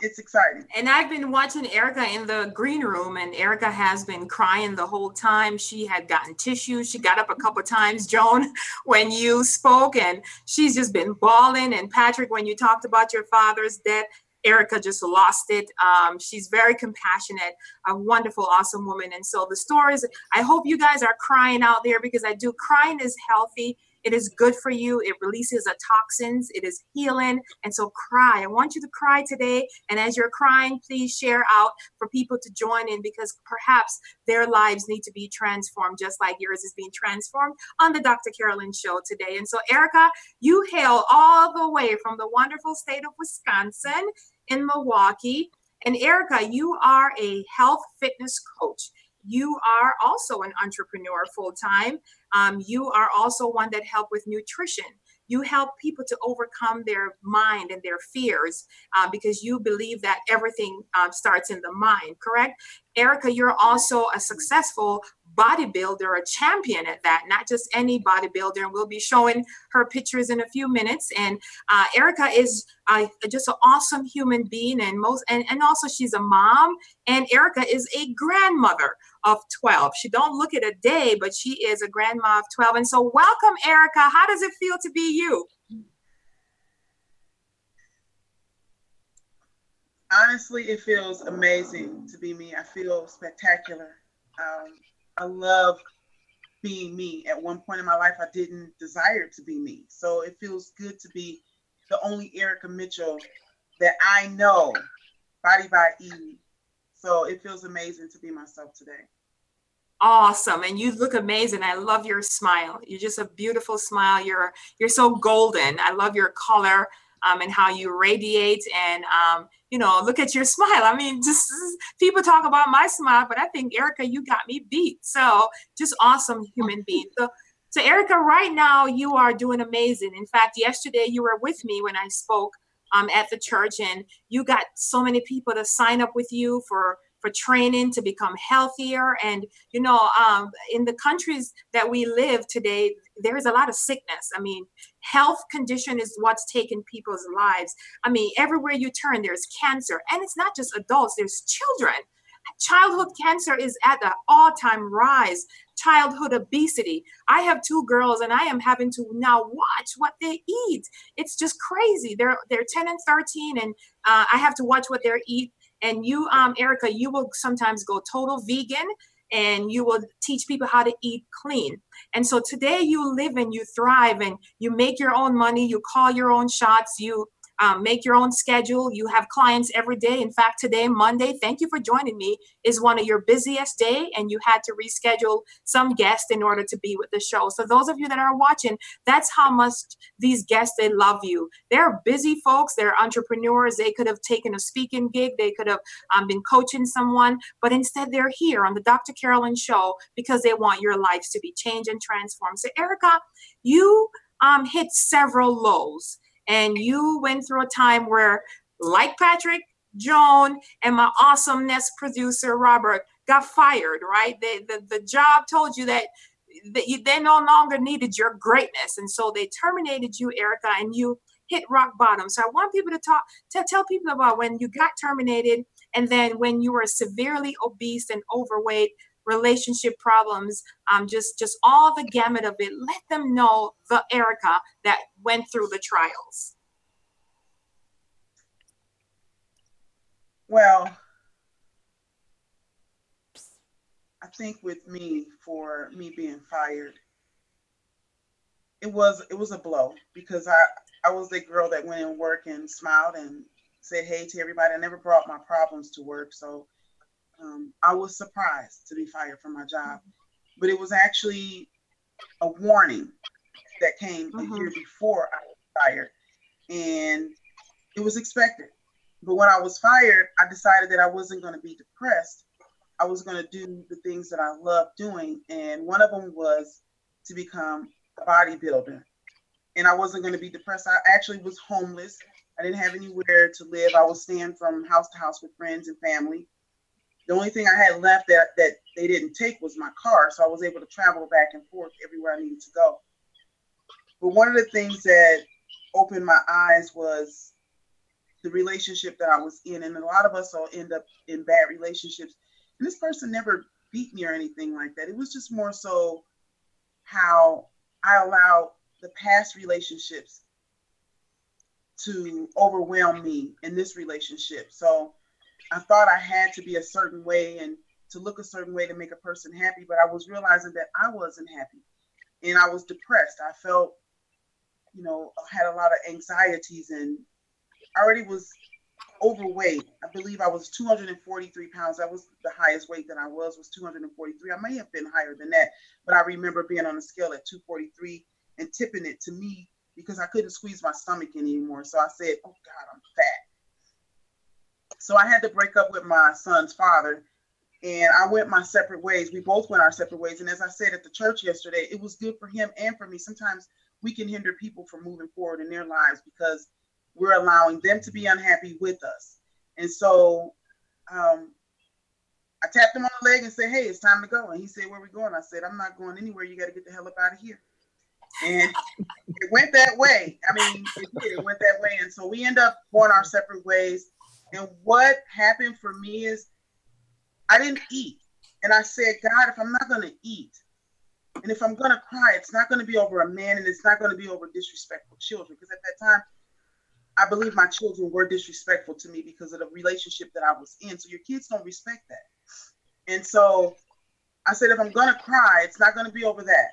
it's exciting. And I've been watching Erica in the green room, and Erica has been crying the whole time. She had gotten tissues. She got up a couple of times, Joan, when you spoke, and she's just been bawling. And Patrick, when you talked about your father's death, Erica just lost it. She's very compassionate, a wonderful, awesome woman. And so the stories, I hope you guys are crying out there, because I do. Crying is healthy. It is good for you. It releases the toxins. It is healing. And so cry. I want you to cry today. And as you're crying, please share out for people to join in, because perhaps their lives need to be transformed, just like yours is being transformed on the Dr. Carolyn Show today. And so, Erica, you hail all the way from the wonderful state of Wisconsin in Milwaukee. And Erica, you are a health fitness coach. You are also an entrepreneur full-time. You are also one that helps with nutrition. You help people to overcome their mind and their fears, because you believe that everything starts in the mind, correct? Erica, you're also a successful bodybuilder, a champion at that, not just any bodybuilder. And we'll be showing her pictures in a few minutes. And Erica is just an awesome human being, and also she's a mom. And Erica is a grandmother of 12. She don't look at a day, but she is a grandma of 12. And so welcome, Erica. How does it feel to be you? Honestly, it feels amazing to be me. I feel spectacular. I love being me. At one point in my life, I didn't desire to be me. So it feels good to be the only Erica Mitchell that I know, body by E. So it feels amazing to be myself today. Awesome. And you look amazing. I love your smile. You're just a beautiful smile. You're so golden. I love your color and how you radiate. And, look at your smile. I mean, just people talk about my smile, but I think, Erica, you got me beat. So just awesome human being. So Erica, right now you are doing amazing. In fact, yesterday you were with me when I spoke at the church, and you got so many people to sign up with you for training to become healthier. And, in the countries that we live today, there is a lot of sickness. I mean, health condition is what's taking people's lives. I mean, everywhere you turn, there's cancer, and it's not just adults, there's children. Childhood cancer is at an all-time rise. Childhood obesity. I have 2 girls, and I am having to now watch what they eat. It's just crazy. They're 10 and 13, and I have to watch what they eat. And you, Erica, you will sometimes go total vegan, and you will teach people how to eat clean. And so today you live and you thrive, and you make your own money. You call your own shots. You make your own schedule. You have clients every day. In fact, today, Monday, thank you for joining me, is one of your busiest day, and you had to reschedule some guests in order to be with the show. So those of you that are watching, that's how much these guests, they love you. They're busy folks. They're entrepreneurs. They could have taken a speaking gig. They could have been coaching someone, but instead they're here on the Dr. Carolyn Show because they want your lives to be changed and transformed. So Erica, you hit several lows. And you went through a time where, like Patrick, Joan, and my awesomeness producer, Robert, got fired, right? The job told you that they no longer needed your greatness. And so they terminated you, Erica, and you hit rock bottom. So I want people to tell people about when you got terminated, and then when you were severely obese and overweight, relationship problems, just all the gamut of it. Let them know the Erica that went through the trials. Well, I think with me, for me being fired, it was a blow, because I was the girl that went in work and smiled and said hey to everybody. I never brought my problems to work, so I was surprised to be fired from my job. But it was actually a warning that came a year before I was fired, and it was expected. But when I was fired, I decided that I wasn't going to be depressed. I was going to do the things that I love doing, and one of them was to become a bodybuilder. And I wasn't going to be depressed. I actually was homeless. I didn't have anywhere to live. I was staying from house to house with friends and family. The only thing I had left that they didn't take was my car, so I was able to travel back and forth everywhere I needed to go. But one of the things that opened my eyes was the relationship that I was in. And a lot of us will end up in bad relationships. And this person never beat me or anything like that. It was just more so how I allowed the past relationships to overwhelm me in this relationship. So I thought I had to be a certain way and to look a certain way to make a person happy, but I was realizing that I wasn't happy and I was depressed. I felt, I had a lot of anxieties, and I already was overweight. I believe I was 243 pounds. That was the highest weight that I was 243. I may have been higher than that, but I remember being on a scale at 243 and tipping it to me because I couldn't squeeze my stomach anymore. So I said, oh God, I'm fat. So I had to break up with my son's father, and I went my separate ways. We both went our separate ways. And as I said at the church yesterday, it was good for him and for me. Sometimes we can hinder people from moving forward in their lives because we're allowing them to be unhappy with us. And so I tapped him on the leg and said, hey, it's time to go. And he said, where are we going? I said, I'm not going anywhere. You got to get the hell up out of here. And it went that way. I mean, it did. It went that way. And so we end up going our separate ways. And what happened for me is I didn't eat. And I said, God, if I'm not going to eat, and if I'm going to cry, it's not going to be over a man, and it's not going to be over disrespectful children. Because at that time, I believe my children were disrespectful to me because of the relationship that I was in. So your kids don't respect that. And so I said, if I'm going to cry, it's not going to be over that.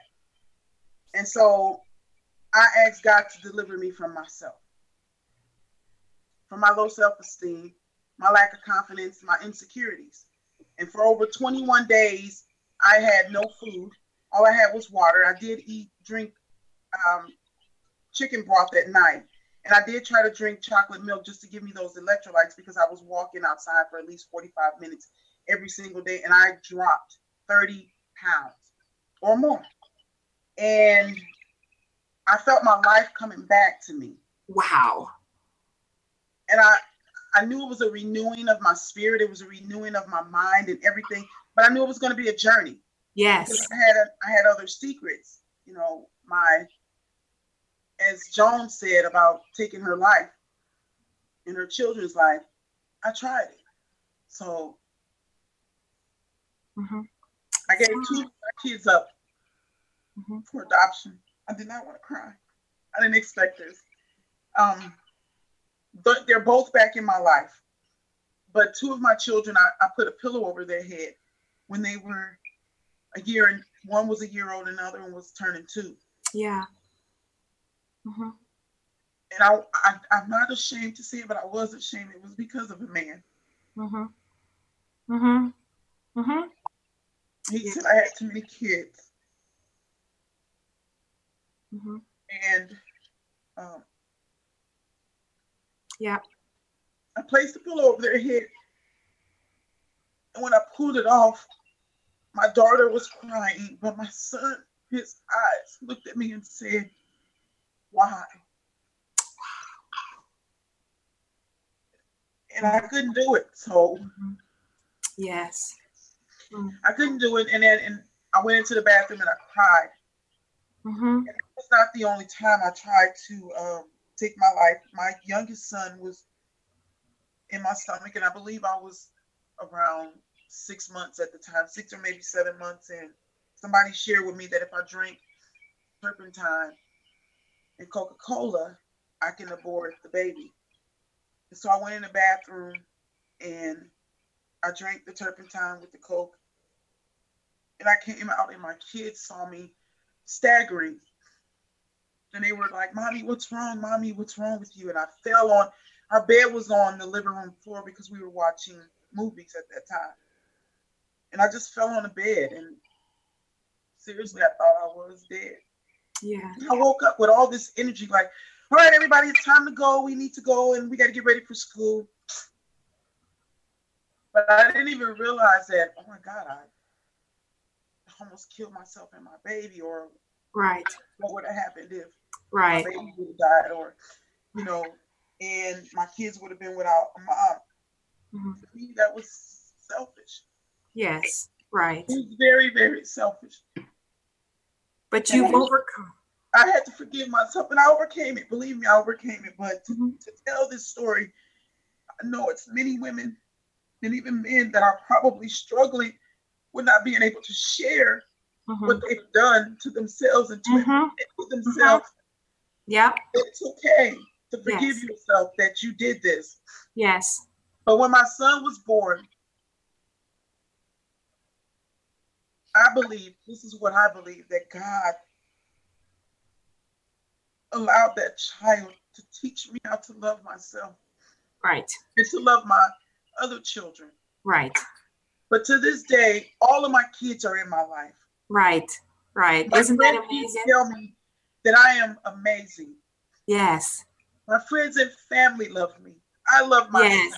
And so I asked God to deliver me from myself, from my low self-esteem, my lack of confidence, my insecurities. And for over 21 days, I had no food. All I had was water. I did drink chicken broth at night. And I did try to drink chocolate milk just to give me those electrolytes because I was walking outside for at least 45 minutes every single day. And I dropped 30 pounds or more. And I felt my life coming back to me. Wow. And I knew it was a renewing of my spirit. It was a renewing of my mind and everything. But I knew it was going to be a journey. Yes. Because I had other secrets. As Joan said about taking her life and her children's life, I tried it. So I gave 2 of my kids up for adoption. I did not want to cry. I didn't expect this. But they're both back in my life. But 2 of my children, I put a pillow over their head when they were a year, and one was a year old and the other one was turning 2. Yeah. And I'm not ashamed to say it, but I was ashamed. It was because of a man. He said I had too many kids. And yeah, I placed the pillow over their head. And when I pulled it off, my daughter was crying, but my son, his eyes looked at me and said, why? And I couldn't do it. So yes, I couldn't do it. And I went into the bathroom and I cried. And it was not the only time I tried to take my life. My youngest son was in my stomach, and I believe I was around 6 months at the time, 6 or maybe 7 months. And somebody shared with me that if I drink turpentine and Coca-Cola, I can abort the baby. And so I went in the bathroom and I drank the turpentine with the Coke. And I came out and my kids saw me staggering. And they were like, Mommy, what's wrong? Mommy, what's wrong with you? And I fell on, our bed was on the living room floor because we were watching movies at that time. And I just fell on the bed and seriously, I thought I was dead. Yeah. And I woke up with all this energy like, all right, everybody, it's time to go. We need to go and we got to get ready for school. But I didn't even realize that, oh my God, I almost killed myself and my baby, or right. What would have happened if right. my baby would have died, or, you know, and my kids would have been without a mom. Mm-hmm. For me, that was selfish. Yes, right. It was very, very selfish. But you've overcome. I had to forgive myself, and I overcame it. Believe me, I overcame it. But to tell this story, I know it's many women and even men that are probably struggling with not being able to share what they've done to themselves and to admit themselves. Yeah. It's okay to forgive yourself that you did this. Yes. But when my son was born, I believe, this is what I believe, that God allowed that child to teach me how to love myself. Right. And to love my other children. Right. But to this day, all of my kids are in my life. Right. Right. My Isn't that amazing? Tell me that I am amazing. Yes. My friends and family love me. I love myself.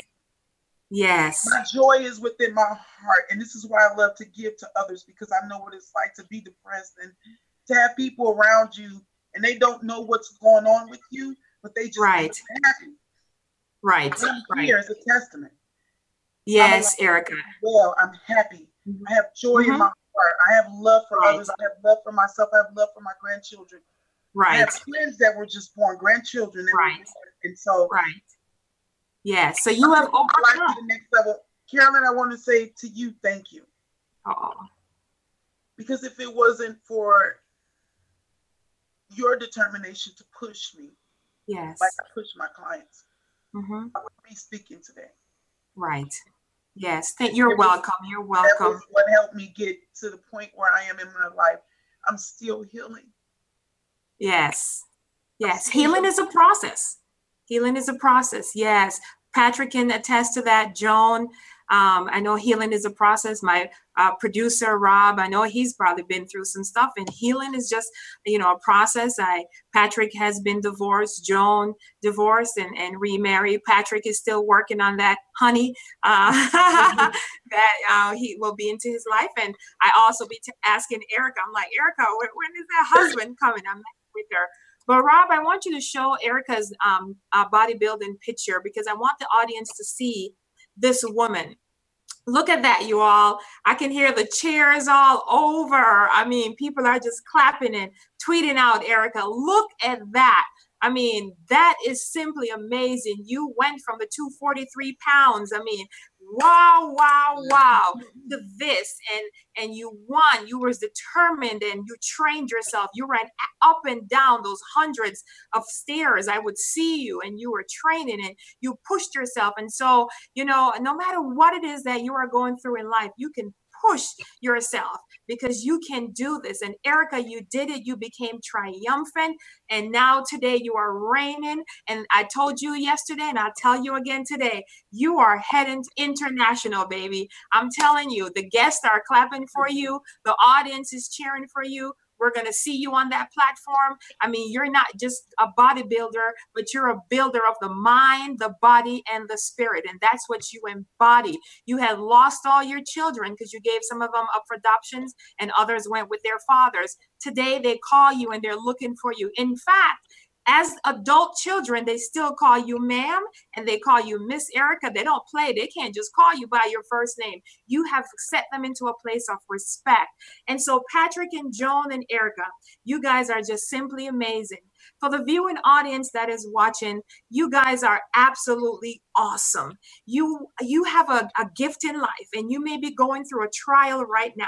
Yes. My joy is within my heart. And this is why I love to give to others, because I know what it's like to be depressed and to have people around you and they don't know what's going on with you, but they just right. happy. Right. I'm here as a testament. Yes, Erica. Well, I'm happy. I have joy in my heart. I have love for others. I have love for myself. I have love for my grandchildren. Right. I have twins that were just born, grandchildren. That were born. And so, yeah. So you have overcome. To the next level. Carolyn, I want to say to you, thank you. Because if it wasn't for your determination to push me, like I push my clients, I wouldn't be speaking today. Right. Yes. You're welcome. You're welcome. That was what helped me get to the point where I am in my life. I'm still healing. Yes. Yes. Healing is a process. Healing is a process. Yes. Patrick can attest to that. Joan, I know healing is a process. My producer, Rob, I know he's probably been through some stuff, and healing is just, a process. Patrick has been divorced, Joan divorced and remarried. Patrick is still working on that honey that he will be into his life. And I also be asking Erica, I'm like, Erica, when is that husband coming? I'm with her. But Rob, I want you to show Erica's bodybuilding picture, because I want the audience to see this woman. Look at that, you all. I can hear the cheers all over. I mean, people are just clapping and tweeting out, Erica, look at that. I mean, that is simply amazing. You went from the 243 pounds. I mean, wow, to this. And you won. You were determined and you trained yourself. You ran up and down those hundreds of stairs. I would see you and you were training and you pushed yourself. And so, no matter what it is that you are going through in life, you can push yourself because you can do this. And Erica, you did it. You became triumphant. And now today you are reigning. And I told you yesterday, and I'll tell you again today, you are heading international, baby. I'm telling you, the guests are clapping for you. The audience is cheering for you. We're going to see you on that platform. I mean, you're not just a bodybuilder, but you're a builder of the mind, the body, and the spirit. And that's what you embody. You had lost all your children because you gave some of them up for adoptions and others went with their fathers. Today, they call you and they're looking for you. In fact, as adult children, they still call you ma'am and they call you Miss Erica. They don't play. They can't just call you by your first name. You have set them into a place of respect. And so Patrick and Joan and Erica, you guys are just simply amazing. For the viewing audience that is watching, you guys are absolutely awesome. You have a gift in life, and you may be going through a trial right now.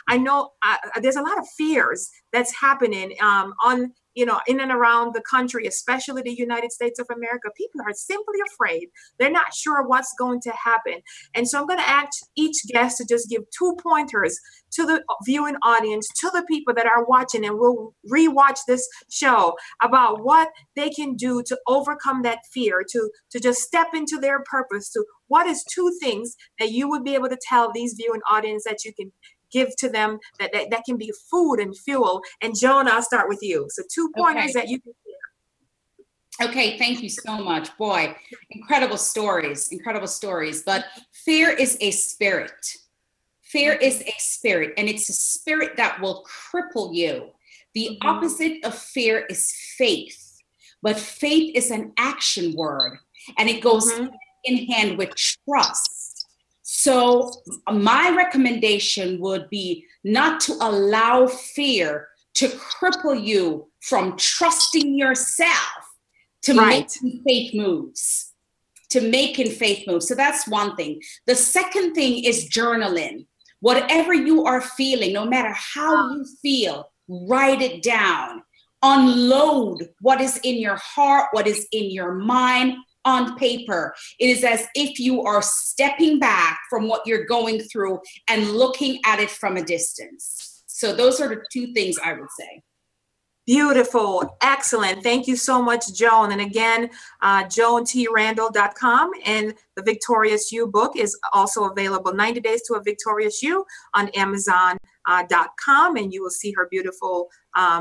I know there's a lot of fears that's happening in and around the country, especially the United States of America. People are simply afraid. They're not sure what's going to happen. And so I'm going to ask each guest to just give 2 pointers to the viewing audience, to the people that are watching and will rewatch this show, about what they can do to overcome that fear, to just step into their purpose. To what is 2 things that you would be able to tell these viewing audience that you can give to them that can be food and fuel. And Joan, I'll start with you. So 2 pointers that you can share. Okay, thank you so much. Boy, incredible stories. But fear is a spirit. Fear is a spirit, and it's a spirit that will cripple you. The opposite of fear is faith. But faith is an action word, and it goes in hand with trust. So my recommendation would be not to allow fear to cripple you from trusting yourself to making faith moves. So that's one thing. The second thing is journaling. Whatever you are feeling, no matter how you feel, write it down. Unload what is in your heart, what is in your mind, on paper. It is as if you are stepping back from what you're going through and looking at it from a distance. So those are the 2 things I would say. Beautiful. Excellent. Thank you so much, Joan. And again, JoanTRandall.com, and the Victorious You book is also available, 90 Days to a Victorious You, on Amazon.com, and you will see her beautiful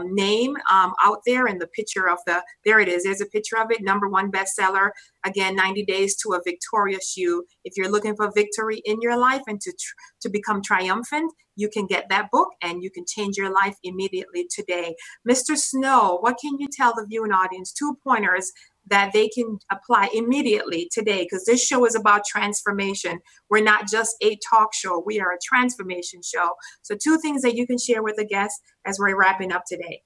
name out there, and the picture of there it is. There's a picture of it. #1 bestseller. Again, 90 Days to a Victorious You. If you're looking for victory in your life and to become triumphant, you can get that book and you can change your life immediately today. Mr. Snow, what can you tell the viewing audience? 2 pointers that they can apply immediately today, because this show is about transformation. We're not just a talk show. We are a transformation show. So 2 things that you can share with the guests as we're wrapping up today.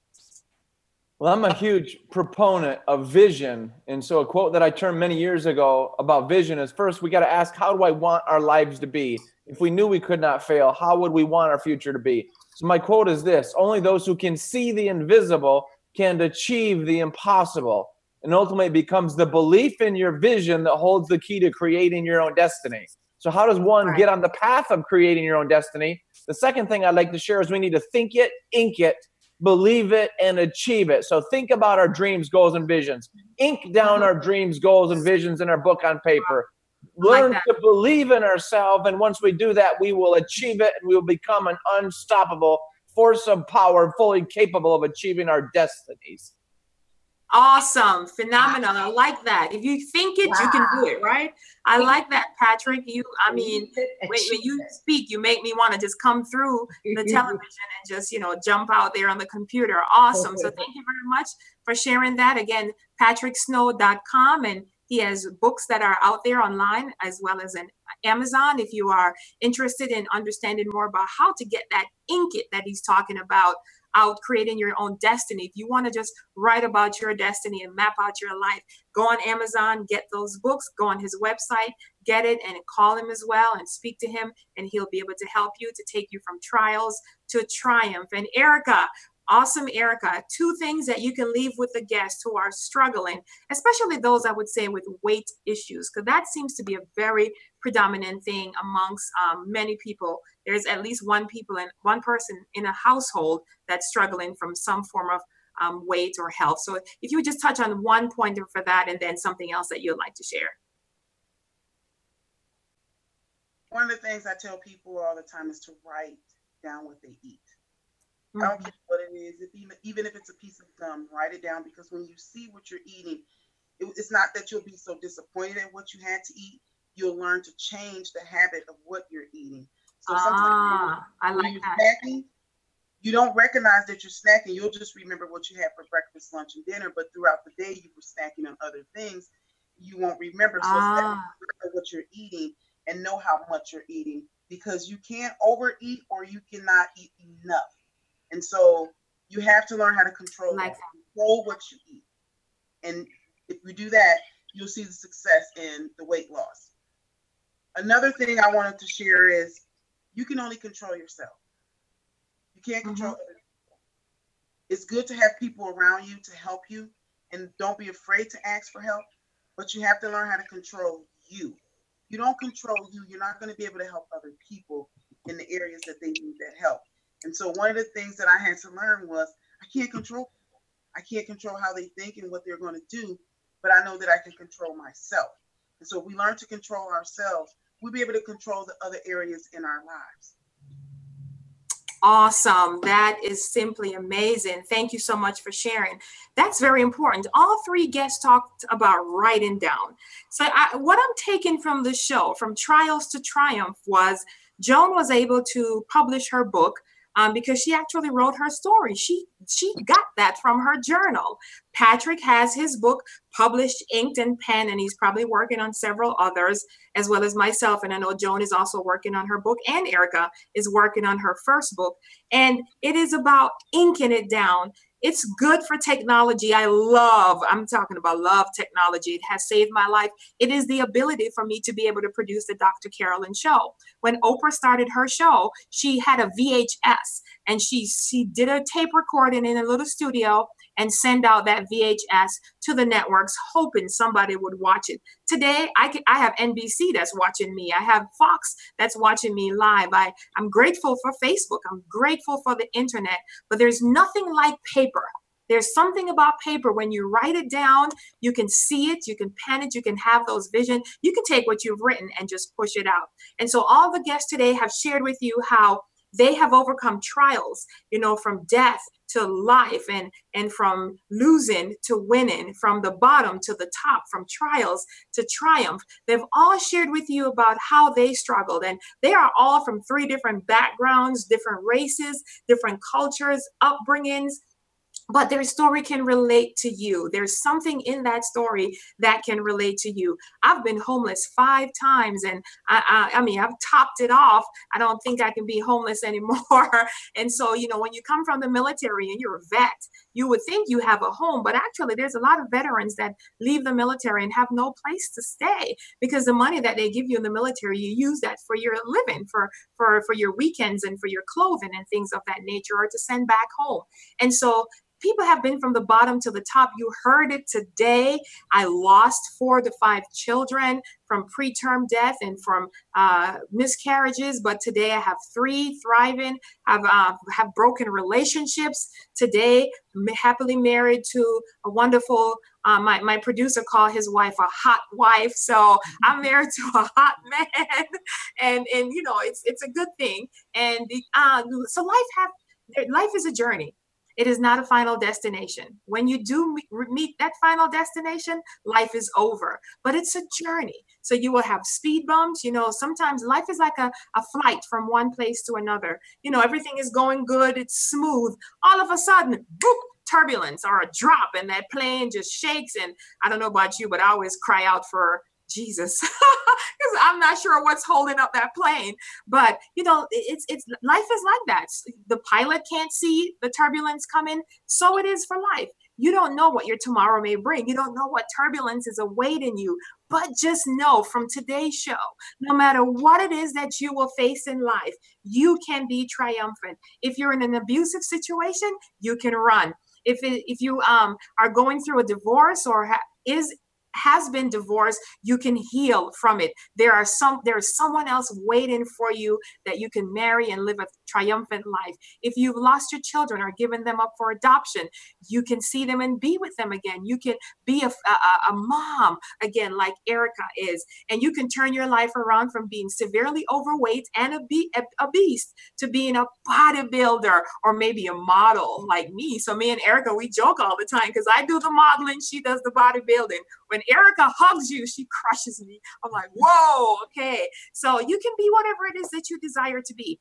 Well, I'm a huge proponent of vision. And so a quote that I termed many years ago about vision is, first, we got to ask, how do I want our lives to be? If we knew we could not fail, how would we want our future to be? So my quote is this: only those who can see the invisible can achieve the impossible. And ultimately it becomes the belief in your vision that holds the key to creating your own destiny. So how does one get on the path of creating your own destiny? The second thing I'd like to share is we need to think it, ink it, believe it, and achieve it. So think about our dreams, goals, and visions. Ink down our dreams, goals, and visions in our book on paper. Learn to believe in ourselves, and once we do that, we will achieve it, and we will become an unstoppable force of power, fully capable of achieving our destinies. Awesome. Phenomenal. I like that. If you think it, you can do it, right? I like that, Patrick. When you speak, you make me want to just come through the television and just, jump out there on the computer. Awesome. So thank you very much for sharing that. Again, patricksnow.com, and he has books that are out there online as well as in Amazon. If you are interested in understanding more about how to get that ink it that he's talking about, out creating your own destiny. If you want to just write about your destiny and map out your life, go on Amazon, get those books, go on his website, get it, and call him as well and speak to him, and he'll be able to help you to take you from trials to triumph. And Erica, awesome Erica, 2 things that you can leave with the guests who are struggling, especially those, I would say, with weight issues, because that seems to be a very predominant thing amongst many people. There's at least one person in a household that's struggling from some form of weight or health. So if you would just touch on 1 pointer for that, and then something else that you'd like to share. One of the things I tell people all the time is to write down what they eat. I don't care what it is. Even if it's a piece of gum, write it down, because when you see what you're eating, it's not that you'll be so disappointed at what you had to eat. You'll learn to change the habit of what you're eating. So sometimes when you're snacking, you don't recognize that you're snacking. You'll just remember what you had for breakfast, lunch, and dinner. But throughout the day, you were snacking on other things. You won't remember. So it's better to remember what you're eating and know how much you're eating, because you can't overeat or you cannot eat enough. And so you have to learn how to control that. You control what you eat. And if you do that, you'll see the success in the weight loss. Another thing I wanted to share is you can only control yourself. You can't control other people. It's good to have people around you to help you, and don't be afraid to ask for help, but you have to learn how to control you. If you don't control you, you're not going to be able to help other people in the areas that they need that help. And so one of the things that I had to learn was I can't control people. I can't control how they think and what they're going to do, but I know that I can control myself. And so if we learn to control ourselves, we'll be able to control the other areas in our lives. Awesome. That is simply amazing. Thank you so much for sharing. That's very important. All three guests talked about writing down. So what I'm taking from the show, from trials to triumph, was Joan was able to publish her book because she actually wrote her story. She got that from her journal. Patrick has his book published, inked, and pen, and he's probably working on several others, as well as myself. And I know Joan is also working on her book, and Erica is working on her first book. And it is about inking it down. It's good for technology. I'm talking about love technology. It has saved my life. It is the ability for me to be able to produce the Dr. Carolyn show. When Oprah started her show, she had a VHS, and she did a tape recording in a little studio and send out that VHS to the networks, hoping somebody would watch it. Today, I have NBC that's watching me. I have Fox that's watching me live. I'm grateful for Facebook. I'm grateful for the internet, but there's nothing like paper. There's something about paper. When you write it down, you can see it, you can pen it, you can have those visions. You can take what you've written and just push it out. And so all the guests today have shared with you how they have overcome trials, from death to life, and from losing to winning, from the bottom to the top, from trials to triumph. They've all shared with you about how they struggled, and they are all from 3 different backgrounds, different races, different cultures, upbringings. But their story can relate to you. There's something in that story that can relate to you. I've been homeless 5 times, and I mean, I've topped it off. I don't think I can be homeless anymore. And so, when you come from the military and you're a vet, you would think you have a home, but actually there's a lot of veterans that leave the military and have no place to stay because the money that they give you in the military, you use that for your living, for your weekends and for your clothing and things of that nature, or to send back home. And so people have been from the bottom to the top. You heard it today. I lost 4 to 5 children from preterm death and from miscarriages, but today I have 3 thriving, have broken relationships. Today, happily married to a wonderful, my producer called his wife a hot wife. So I'm married to a hot man, and it's a good thing. And so life is a journey. It is not a final destination. When you do meet that final destination, life is over, but it's a journey. So you will have speed bumps. Sometimes life is like a flight from one place to another. Everything is going good. It's smooth. All of a sudden, boop, turbulence or a drop, and that plane just shakes. And I don't know about you, but I always cry out for Jesus, because I'm not sure what's holding up that plane. But it's life is like that. The pilot can't see the turbulence coming, so it is for life. You don't know what your tomorrow may bring. You don't know what turbulence is awaiting you. But just know from today's show, no matter what it is that you will face in life, you can be triumphant. If you're in an abusive situation, you can run. If you are going through a divorce or has been divorced, you can heal from it. There's someone else waiting for you that you can marry and live a triumphant life. If you've lost your children or given them up for adoption, you can see them and be with them again. You can be a mom again, like Erica is, and you can turn your life around from being severely overweight and a beast to being a bodybuilder or maybe a model like me. So me and Erica, we joke all the time because I do the modeling, she does the bodybuilding. When Erica hugs you, she crushes me. I'm like, whoa, okay. So you can be whatever it is that you desire to be.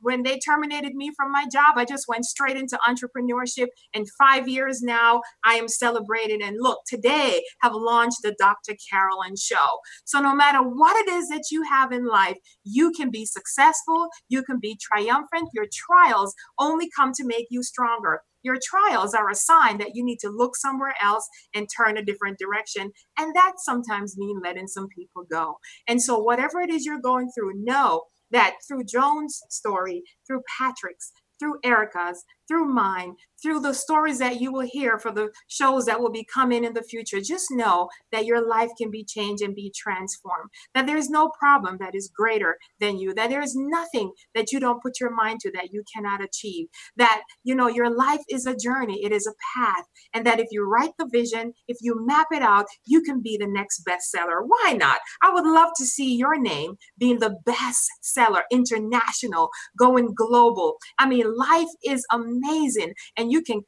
When they terminated me from my job, I just went straight into entrepreneurship. And 5 years now, I am celebrating. And look, today have launched the Dr. Carolyn Show. So no matter what it is that you have in life, you can be successful. You can be triumphant. Your trials only come to make you stronger. your trials are a sign that you need to look somewhere else and turn a different direction. And that sometimes means letting some people go. And so whatever it is you're going through, know that through Joan's story, through Patrick's, through Erica's, through mine, through the stories that you will hear for the shows that will be coming in the future, just know that your life can be changed and be transformed, that there is no problem that is greater than you, that there is nothing that you don't put your mind to that you cannot achieve, that, you know, your life is a journey, it is a path, and that if you write the vision, if you map it out, you can be the next bestseller. Why not? I would love to see your name being the bestseller, international, going global. I mean, life is amazing, and you can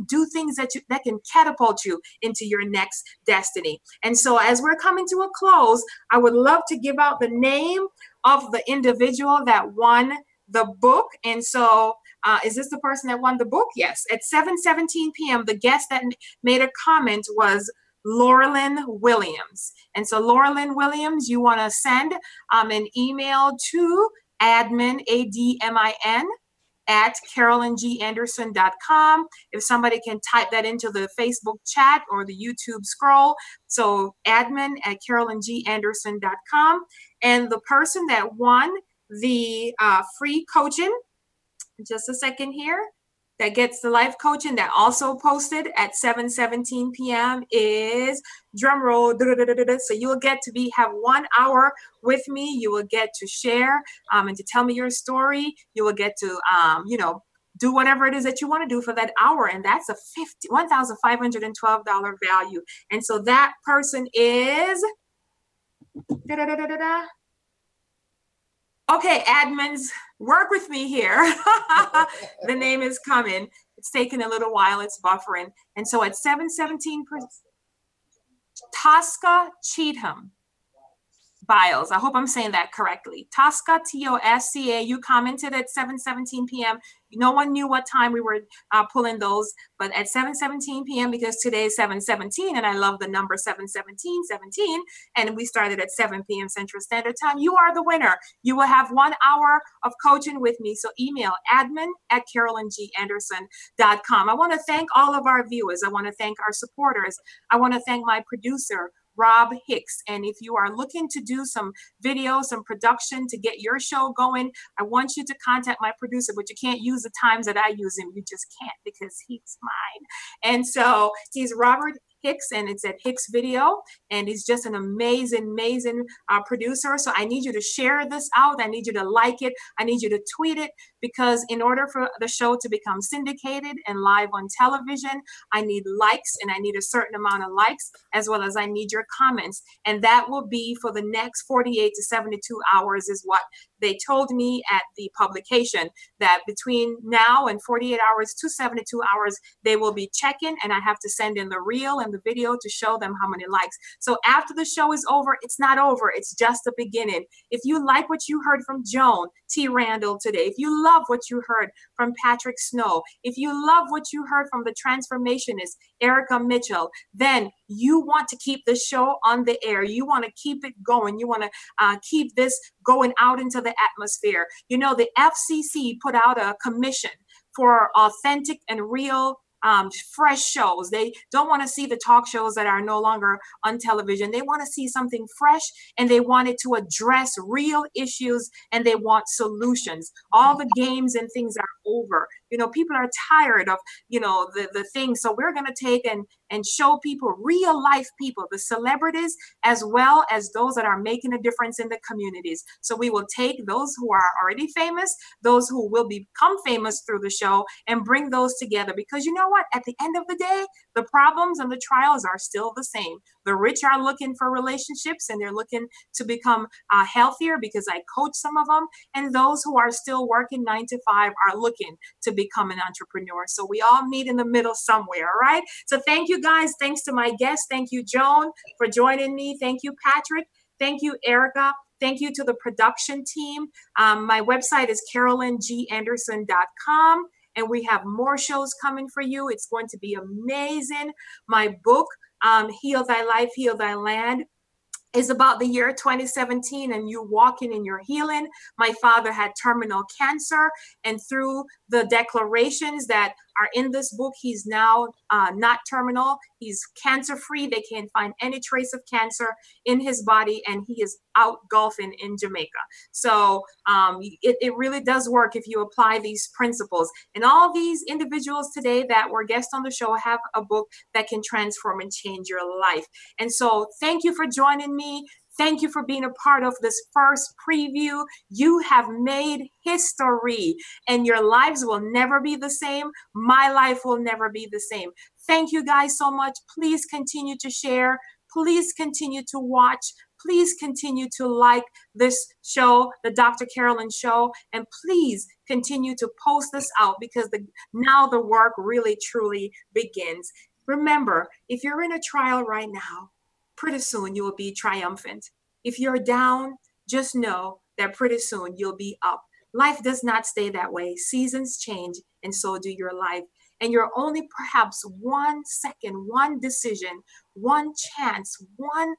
do things that can catapult you into your next destiny. And so as we're coming to a close, I would love to give out the name of the individual that won the book. And so is this the person that won the book? Yes. At 7:17 p.m., the guest that made a comment was Laurelyn Williams. And so Laurelyn Williams, you want to send an email to admin, ADMIN, at CarolynGAnderson.com. If somebody can type that into the Facebook chat or the YouTube scroll. So admin at CarolynGAnderson.com. And the person that won the free coaching, just a second here, that gets the life coaching that also posted at 7:17 p.m. is, drum roll, so you will get to have 1 hour with me. You will get to share and to tell me your story. You will get to, you know, do whatever it is that you want to do for that hour. And that's a $1,512 value. And so that person is, okay, admins, work with me here. The name is coming. It's taking a little while. It's buffering. And so at 7:17, Tosca Cheatham Biles. I hope I'm saying that correctly. Tosca, Tosca. You commented at 7:17 p.m. No one knew what time we were pulling those, but at 7:17 p.m. because today is 7:17, and I love the number 7:17, 17, and we started at 7 p.m. Central Standard Time. You are the winner. You will have 1 hour of coaching with me. So email admin at CarolynGAnderson.com. I want to thank all of our viewers. I want to thank our supporters. I want to thank my producer, Rob Hicks. And if you are looking to do some video, some production to get your show going, I want you to contact my producer, but you can't use the times that I use him. You just can't, because he's mine. And so he's Robert Hicks, and it's at Hicks Video, and he's just an amazing producer. So I need you to share this out. I need you to like it. I need you to tweet it, because in order for the show to become syndicated and live on television, I need likes, and I need a certain amount of likes, as well as I need your comments. And that will be for the next 48 to 72 hours is what they told me at the publication, that between now and 48 hours to 72 hours, they will be checking, and I have to send in the reel and the video to show them how many likes. So after the show is over, it's not over. It's just the beginning. If you like what you heard from Joan T. Randall today, if you love what you heard from Patrick Snow, if you love what you heard from the transformationist, Erica Mitchell, then you want to keep the show on the air. You want to keep it going. You want to keep this going out into the atmosphere. You know, the FCC put out a commission for authentic and real fresh shows. They don't want to see the talk shows that are no longer on television. They want to see something fresh, and they want it to address real issues, and they want solutions. All the games and things are over. You know, people are tired of, you know, the things. So we're going to take and show people, real life people, the celebrities, as well as those that are making a difference in the communities. So we will take those who are already famous, those who will become famous through the show, and bring those together. Because you know what? At the end of the day, the problems and the trials are still the same. The rich are looking for relationships, and they're looking to become healthier, because I coach some of them. And those who are still working 9 to 5 are looking to become an entrepreneur. So we all meet in the middle somewhere, all right? So thank you guys. Thanks to my guests. Thank you, Joan, for joining me. Thank you, Patrick. Thank you, Erica. Thank you to the production team. My website is CarolynGAnderson.com. And we have more shows coming for you. It's going to be amazing. My book, Heal Thy Life, Heal Thy Land, is about the year 2017 and you walking in your healing. My father had terminal cancer, and through the declarations that are in this book, he's now not terminal. He's cancer free. They can't find any trace of cancer in his body, and he is out golfing in Jamaica. So it really does work if you apply these principles. And all these individuals today that were guests on the show have a book that can transform and change your life. And so thank you for joining me. Thank you for being a part of this first preview. You have made history, and your lives will never be the same. My life will never be the same. Thank you guys so much. Please continue to share. Please continue to watch. Please continue to like this show, the Dr. Carolyn Show, and please continue to post this out, because now the work really truly begins. Remember, if you're in a trial right now, pretty soon you will be triumphant. If you're down, just know that pretty soon you'll be up. Life does not stay that way. Seasons change, and so do your life. And you're only perhaps 1 second, one decision, one chance, one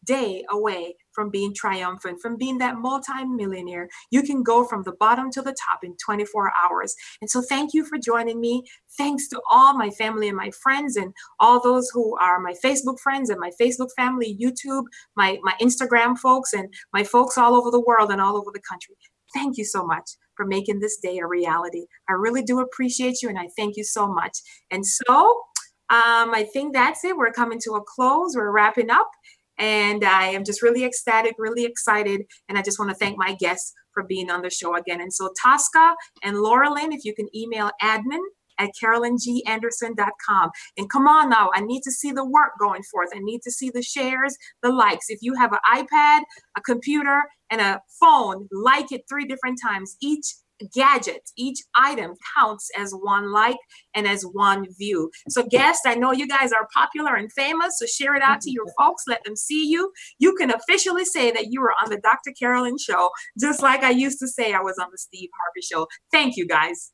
day away from being triumphant, from being that multi-millionaire. You can go from the bottom to the top in 24 hours. And so thank you for joining me. Thanks to all my family and my friends, and all those who are my Facebook friends and my Facebook family, YouTube, my Instagram folks, and my folks all over the world and all over the country. Thank you so much for making this day a reality. I really do appreciate you, and I thank you so much. And so I think that's it. We're coming to a close. We're wrapping up, and I am just really ecstatic, really excited, and I just want to thank my guests for being on the show again. And so Tosca and Laura Lynn, if you can email admin@carolynganderson.com. And come on now, I need to see the work going forth. I need to see the shares, the likes. If you have an iPad, a computer, and a phone, like it 3 different times. Each gadget, each item counts as 1 like and as 1 view. So guests, I know you guys are popular and famous, so share it out to your folks. Let them see you. You can officially say that you were on the Dr. Carolyn Show, just like I used to say I was on the Steve Harvey Show. Thank you, guys.